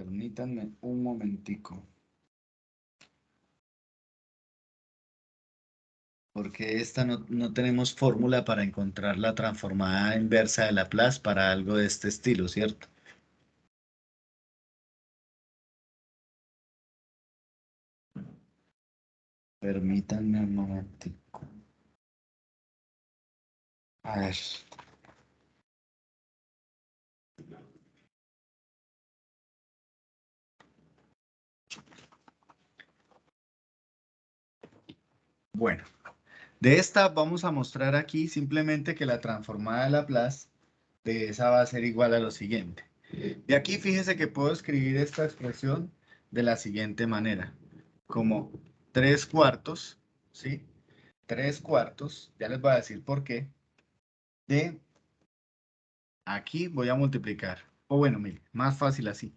Permítanme un momentico. Porque esta no tenemos fórmula para encontrar la transformada inversa de Laplace para algo de este estilo, ¿cierto? Permítanme un momentico. A ver. Bueno, de esta vamos a mostrar aquí simplemente que la transformada de Laplace de esa va a ser igual a lo siguiente. De aquí fíjese que puedo escribir esta expresión de la siguiente manera. Como 3 cuartos, ¿sí? 3 cuartos, ya les voy a decir por qué, de aquí voy a multiplicar. O bueno, mire, más fácil así.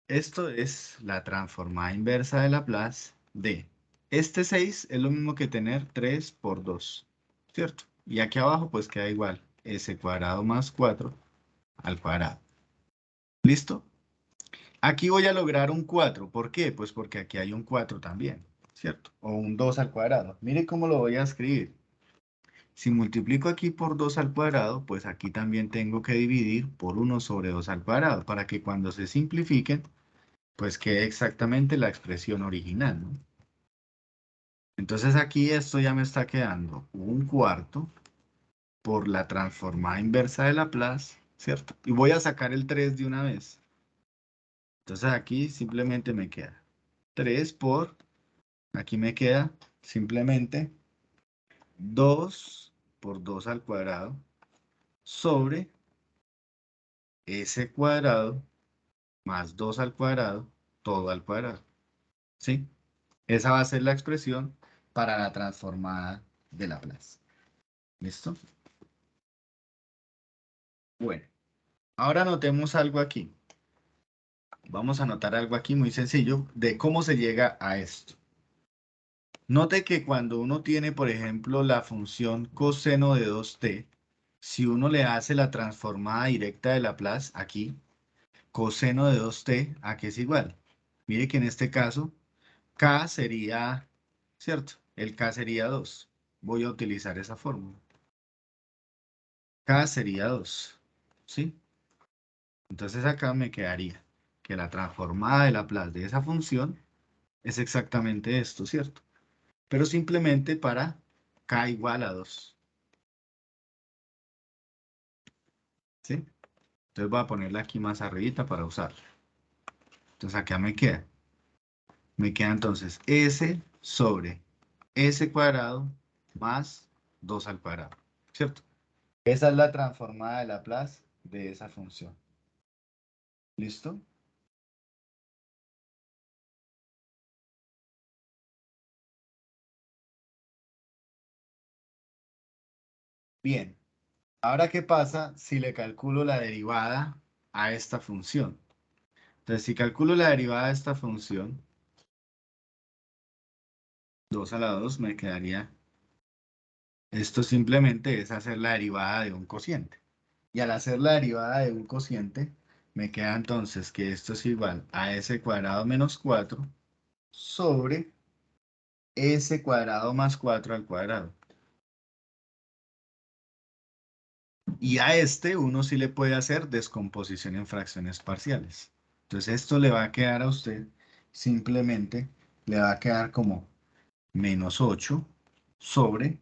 Esto es la transformada inversa de Laplace de este 6 es lo mismo que tener 3 por 2, ¿cierto? Y aquí abajo pues queda igual, s cuadrado más 4 al cuadrado. ¿Listo? Aquí voy a lograr un 4. ¿Por qué? Pues porque aquí hay un 4 también. ¿cierto? O un 2 al cuadrado. Mire cómo lo voy a escribir. Si multiplico aquí por 2 al cuadrado, pues aquí también tengo que dividir por 1 sobre 2 al cuadrado, para que cuando se simplifiquen, pues quede exactamente la expresión original, ¿no? Entonces aquí esto ya me está quedando un cuarto por la transformada inversa de Laplace, ¿cierto? Y voy a sacar el 3 de una vez. Entonces aquí simplemente me queda 3 por, aquí me queda simplemente 2 por 2 al cuadrado sobre s cuadrado más 2 al cuadrado, todo al cuadrado, ¿sí? Esa va a ser la expresión para la transformada de Laplace. ¿Listo? Bueno, ahora notemos algo aquí. Vamos a anotar algo aquí muy sencillo de cómo se llega a esto. Note que cuando uno tiene, por ejemplo, la función coseno de 2t, si uno le hace la transformada directa de Laplace aquí, coseno de 2t, ¿a qué es igual? Mire que en este caso, k sería, ¿cierto? El k sería 2. Voy a utilizar esa fórmula. K sería 2, ¿sí? Entonces acá me quedaría que la transformada de Laplace de esa función es exactamente esto, ¿cierto? Pero simplemente para k igual a 2, ¿sí? Entonces voy a ponerla aquí más arribita para usarla. Entonces acá me queda entonces s sobre s cuadrado más 2 al cuadrado, ¿cierto? Esa es la transformada de Laplace de esa función. ¿Listo? Bien. Ahora, ¿qué pasa si le calculo la derivada a esta función? Entonces, si calculo la derivada de esta función, 2 a la 2 me quedaría. Esto simplemente es hacer la derivada de un cociente. Y al hacer la derivada de un cociente, me queda entonces que esto es igual a s cuadrado menos 4 sobre s cuadrado más 4 al cuadrado. Y a este uno sí le puede hacer descomposición en fracciones parciales. Entonces esto le va a quedar a usted, simplemente le va a quedar como menos 8 sobre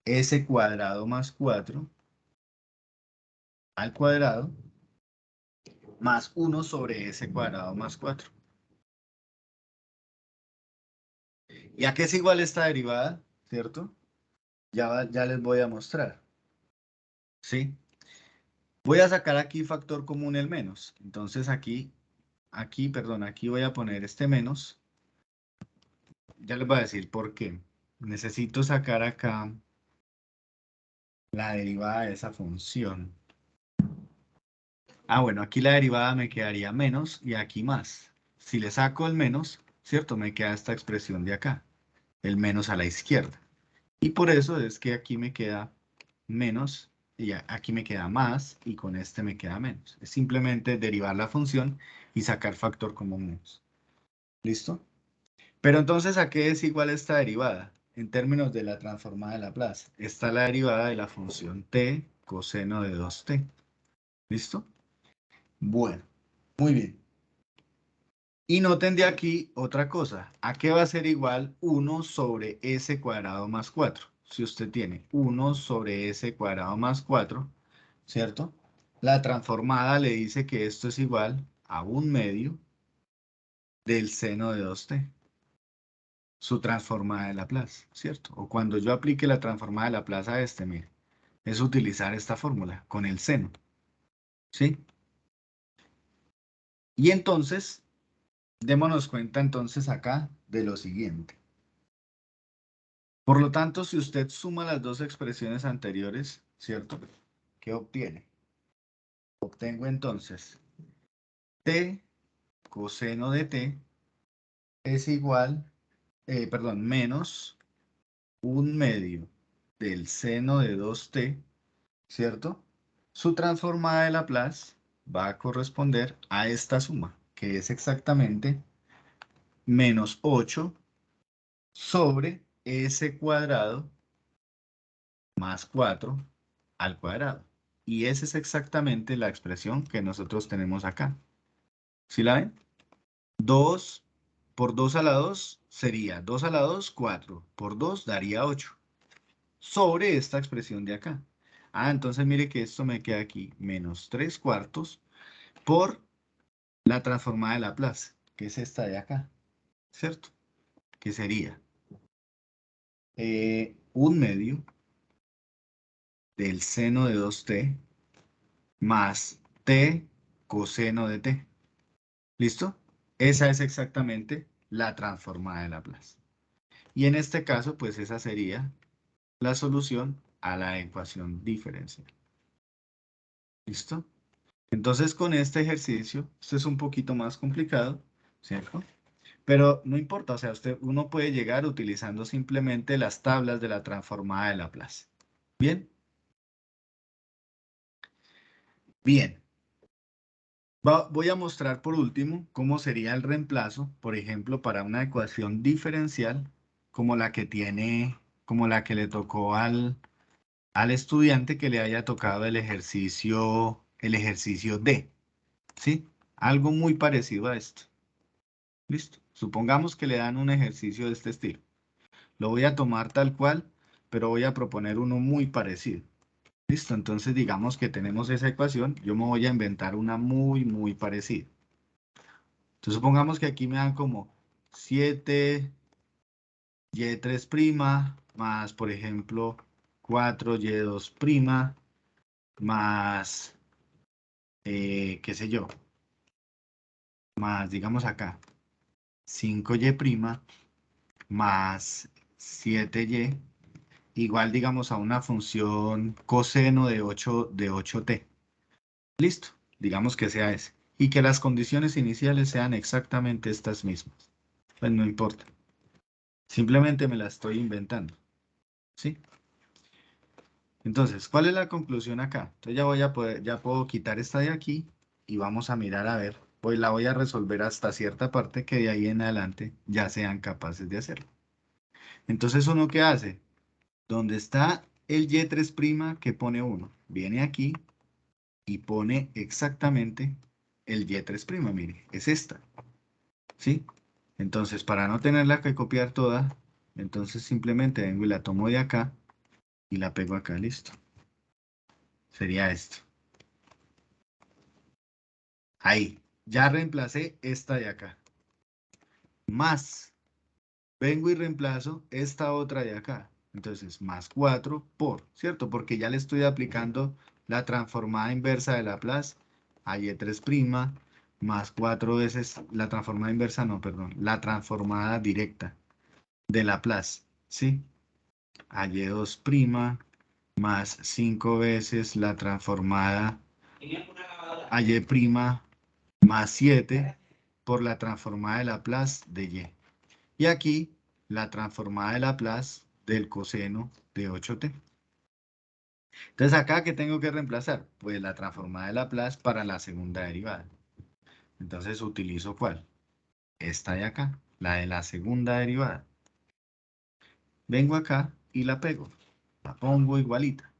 s cuadrado más 4 al cuadrado más 1 sobre s cuadrado más 4. ¿Y a qué es igual esta derivada? ¿Cierto? Ya les voy a mostrar. ¿Sí? Voy a sacar aquí factor común el menos. Entonces perdón, aquí voy a poner este menos. Ya les voy a decir por qué. Necesito sacar acá la derivada de esa función. Ah, bueno, aquí la derivada me quedaría menos y aquí más. Si le saco el menos, ¿cierto? Me queda esta expresión de acá, el menos a la izquierda. Y por eso es que aquí me queda menos y aquí me queda más y con este me queda menos. Es simplemente derivar la función y sacar factor común menos. ¿Listo? Pero entonces, ¿a qué es igual esta derivada? En términos de la transformada de Laplace. Está la derivada de la función t coseno de 2t. ¿Listo? Bueno, muy bien. Y noten de aquí otra cosa. ¿A qué va a ser igual 1 sobre s cuadrado más 4? Si usted tiene 1 sobre s cuadrado más 4, ¿cierto? La transformada le dice que esto es igual a 1/2 del seno de 2t. Su transformada de Laplace, ¿cierto? O cuando yo aplique la transformada de Laplace a este, mire, es utilizar esta fórmula con el seno, ¿sí? Y entonces, démonos cuenta entonces acá de lo siguiente. Por lo tanto, si usted suma las dos expresiones anteriores, ¿cierto? ¿Qué obtiene? Obtengo entonces t coseno de t es igual, perdón, menos 1/2 del seno de 2t, ¿cierto? Su transformada de Laplace va a corresponder a esta suma, que es exactamente menos 8 sobre S cuadrado más 4 al cuadrado. Y esa es exactamente la expresión que nosotros tenemos acá. ¿Sí la ven? 2 por 2 a la 2 sería 2 a la 2, 4. Por 2 daría 8. Sobre esta expresión de acá. Ah, entonces mire que esto me queda aquí. Menos 3 cuartos por la transformada de Laplace, que es esta de acá. ¿Cierto? Que sería 1/2 del seno de 2t más t coseno de t. ¿Listo? Esa es exactamente la transformada de Laplace. Y en este caso, pues esa sería la solución a la ecuación diferencial. ¿Listo? Entonces con este ejercicio, esto es un poquito más complicado, ¿cierto? Pero no importa, o sea, uno puede llegar utilizando simplemente las tablas de la transformada de Laplace. ¿Bien? Bien. Voy a mostrar por último cómo sería el reemplazo, por ejemplo, para una ecuación diferencial como la que tiene, como la que le tocó al estudiante que le haya tocado el ejercicio D, ¿sí? Algo muy parecido a esto. ¿Listo? Supongamos que le dan un ejercicio de este estilo. Lo voy a tomar tal cual, pero voy a proponer uno muy parecido. ¿Listo? Entonces digamos que tenemos esa ecuación, yo me voy a inventar una muy parecida. Entonces supongamos que aquí me dan como 7y3' más, por ejemplo, 4y2' más, qué sé yo, más, digamos acá, 5y' más 7y, igual, digamos, a una función coseno de 8t. Listo, digamos que sea ese. Y que las condiciones iniciales sean exactamente estas mismas. Pues no importa. Simplemente me las estoy inventando. ¿Sí? Entonces, ¿cuál es la conclusión acá? Entonces ya puedo quitar esta de aquí y vamos a mirar a ver. Pues la voy a resolver hasta cierta parte que de ahí en adelante ya sean capaces de hacerlo. Entonces, ¿uno qué hace? Donde está el y3' que pone 1, viene aquí y pone exactamente el y3', mire, es esta. ¿Sí? Entonces, para no tenerla que copiar toda, entonces simplemente vengo y la tomo de acá y la pego acá, listo. Sería esto. Ahí, ya reemplacé esta de acá. Más, vengo y reemplazo esta otra de acá. Entonces, más 4 por, ¿cierto? Porque ya le estoy aplicando la transformada inversa de Laplace a y3' más 4 veces, la transformada inversa, no, perdón, la transformada directa de Laplace, ¿sí? A y2' más 5 veces la transformada a y' más 7 por la transformada de Laplace de y. Y aquí la transformada de Laplace del coseno de 8t. Entonces acá, ¿qué tengo que reemplazar? Pues la transformada de Laplace para la segunda derivada. Entonces utilizo ¿cuál? Esta de acá, la de la segunda derivada. Vengo acá y la pego. La pongo igualita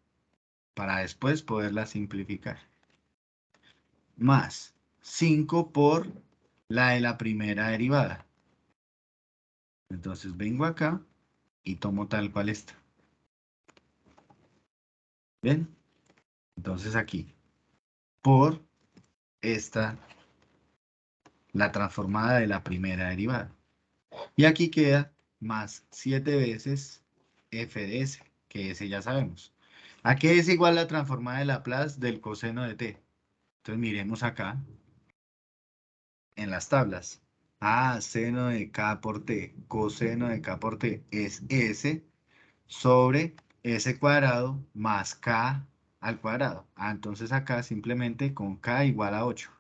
para después poderla simplificar. Más 5 por la de la primera derivada. Entonces vengo acá y tomo tal cual esta. ¿Ven? Entonces aquí, por esta, la transformada de la primera derivada. Y aquí queda más 7 veces f de s, que ese ya sabemos. ¿A qué es igual la transformada de Laplace del coseno de t? Entonces miremos acá en las tablas. Ah, seno de k por t, coseno de k por t es s sobre s cuadrado más k al cuadrado. Ah, entonces acá simplemente con k igual a 8.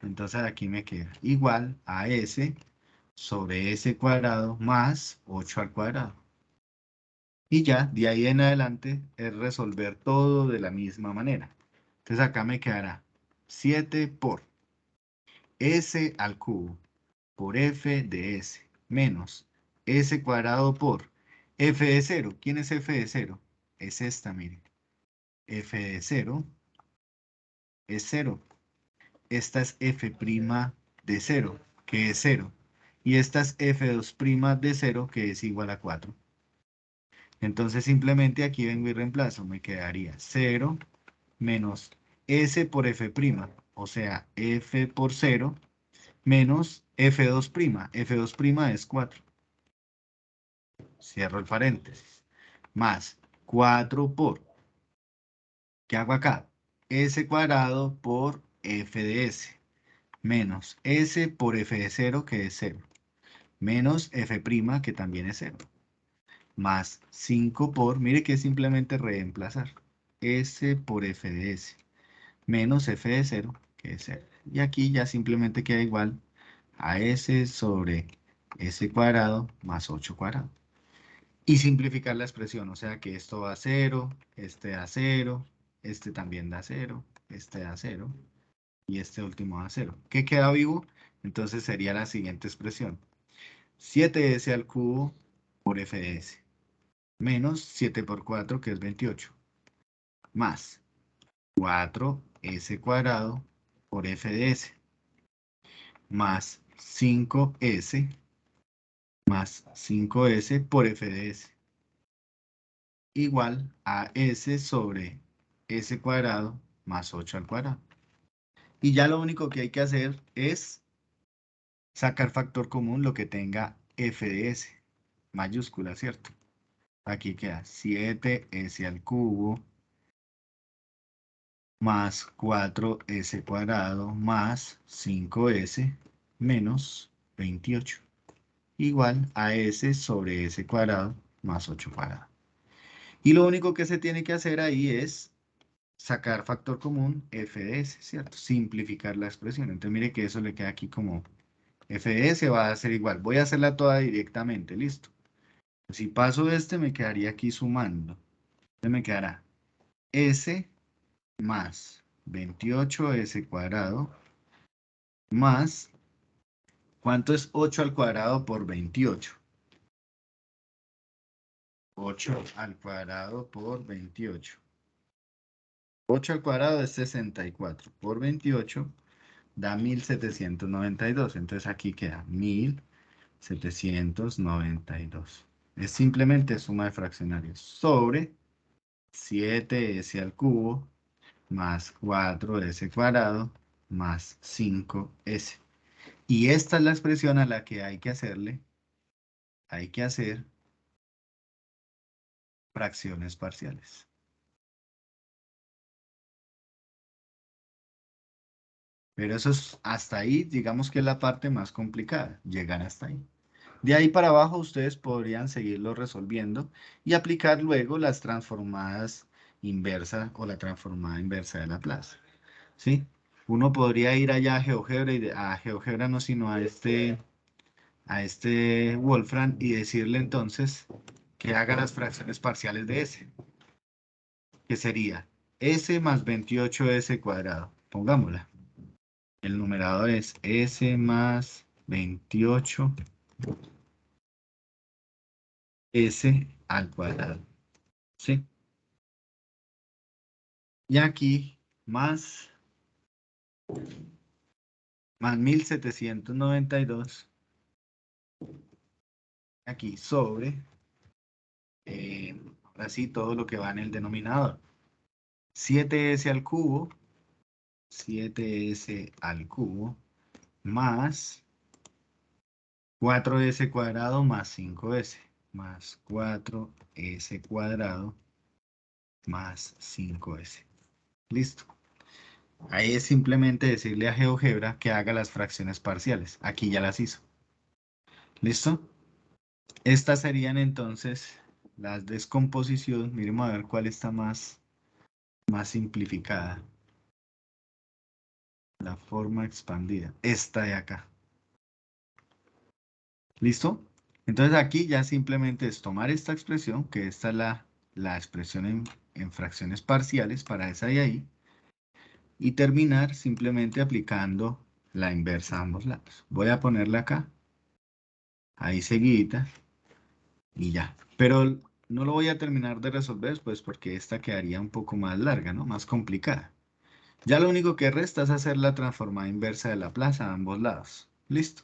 Entonces aquí me queda igual a s sobre s cuadrado más 8 al cuadrado. Y ya, de ahí en adelante es resolver todo de la misma manera. Entonces acá me quedará 7 por s al cubo por f de s menos S cuadrado por f de 0. ¿Quién es f de 0? Es esta, miren. F de 0 es 0. Esta es f' de 0, que es 0. Y esta es f2' de 0, que es igual a 4. Entonces simplemente aquí vengo y reemplazo. Me quedaría 0 menos S por f', o sea, f por 0, menos f2'. F2' es 4. Cierro el paréntesis. Más 4 por, ¿qué hago acá? S cuadrado por f de s, menos s por f de 0, que es 0, menos f', que también es 0, más 5 por, mire que es simplemente reemplazar, s por f de s, menos f de 0, que es 0. Y aquí ya simplemente queda igual a s sobre s cuadrado más 8 cuadrado. Y simplificar la expresión, o sea que esto va a 0, este da 0, este también da 0, este da 0 y este último da 0. ¿Qué queda vivo? Entonces sería la siguiente expresión. 7s al cubo por f de s, menos 7 por 4, que es 28, más 4s cuadrado por f de s, más 5s, más 5s por f de s, igual a s sobre s cuadrado más 8 al cuadrado. Y ya lo único que hay que hacer es sacar factor común lo que tenga f de s, mayúscula, ¿cierto? Aquí queda 7s al cubo más 4s cuadrado más 5s menos 28, igual a s sobre s cuadrado más 8 cuadrado. Y lo único que se tiene que hacer ahí es sacar factor común f de s, ¿cierto? Simplificar la expresión. Entonces mire que eso le queda aquí como f de s va a ser igual. Voy a hacerla toda directamente, listo. Si paso este me quedaría aquí sumando. Entonces me quedará s más 28s cuadrado más, ¿cuánto es 8 al cuadrado por 28? 8 al cuadrado por 28. 8 al cuadrado es 64 por 28 da 1792. Entonces aquí queda 1792. Es simplemente suma de fraccionarios sobre 7s al cubo más 4s cuadrado más 5s. Y esta es la expresión a la que hay que hacer fracciones parciales. Pero eso es hasta ahí, digamos que es la parte más complicada, llegar hasta ahí. De ahí para abajo ustedes podrían seguirlo resolviendo y aplicar luego las transformadas inversas o la transformada inversa de Laplace. ¿Sí? Uno podría ir allá a GeoGebra, a GeoGebra no, sino a este Wolfram y decirle entonces que haga las fracciones parciales de S, que sería S más 28S cuadrado. Pongámosla. El numerador es S más 28S al cuadrado. ¿Sí? Y aquí más 1792. Aquí sobre, ahora sí, todo lo que va en el denominador. 7s al cubo, 7s al cubo, más 4s cuadrado más 5s, más 4s cuadrado más 5s. Listo. Ahí es simplemente decirle a GeoGebra que haga las fracciones parciales. Aquí ya las hizo. ¿Listo? Estas serían entonces las descomposiciones. Miremos a ver cuál está más simplificada. La forma expandida. Esta de acá. ¿Listo? Entonces aquí ya simplemente es tomar esta expresión, que esta es la expresión en fracciones parciales para esa de ahí, y terminar simplemente aplicando la inversa a ambos lados. Voy a ponerla acá, ahí seguidita, Y ya. Pero no lo voy a terminar de resolver, pues porque esta quedaría un poco más larga, ¿no? Más complicada. Ya lo único que resta es hacer la transformada inversa de Laplace a ambos lados. Listo.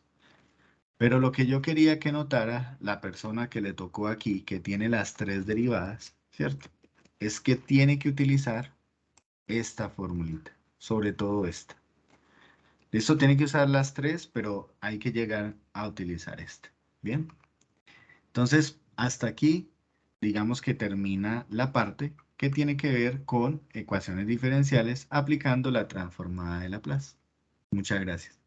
Pero lo que yo quería que notara la persona que le tocó aquí, que tiene las tres derivadas, ¿cierto? Es que tiene que utilizar esta formulita, sobre todo esta. Listo, tiene que usar las tres, pero hay que llegar a utilizar esta. ¿Bien? Entonces, hasta aquí, digamos que termina la parte que tiene que ver con ecuaciones diferenciales aplicando la transformada de Laplace. Muchas gracias.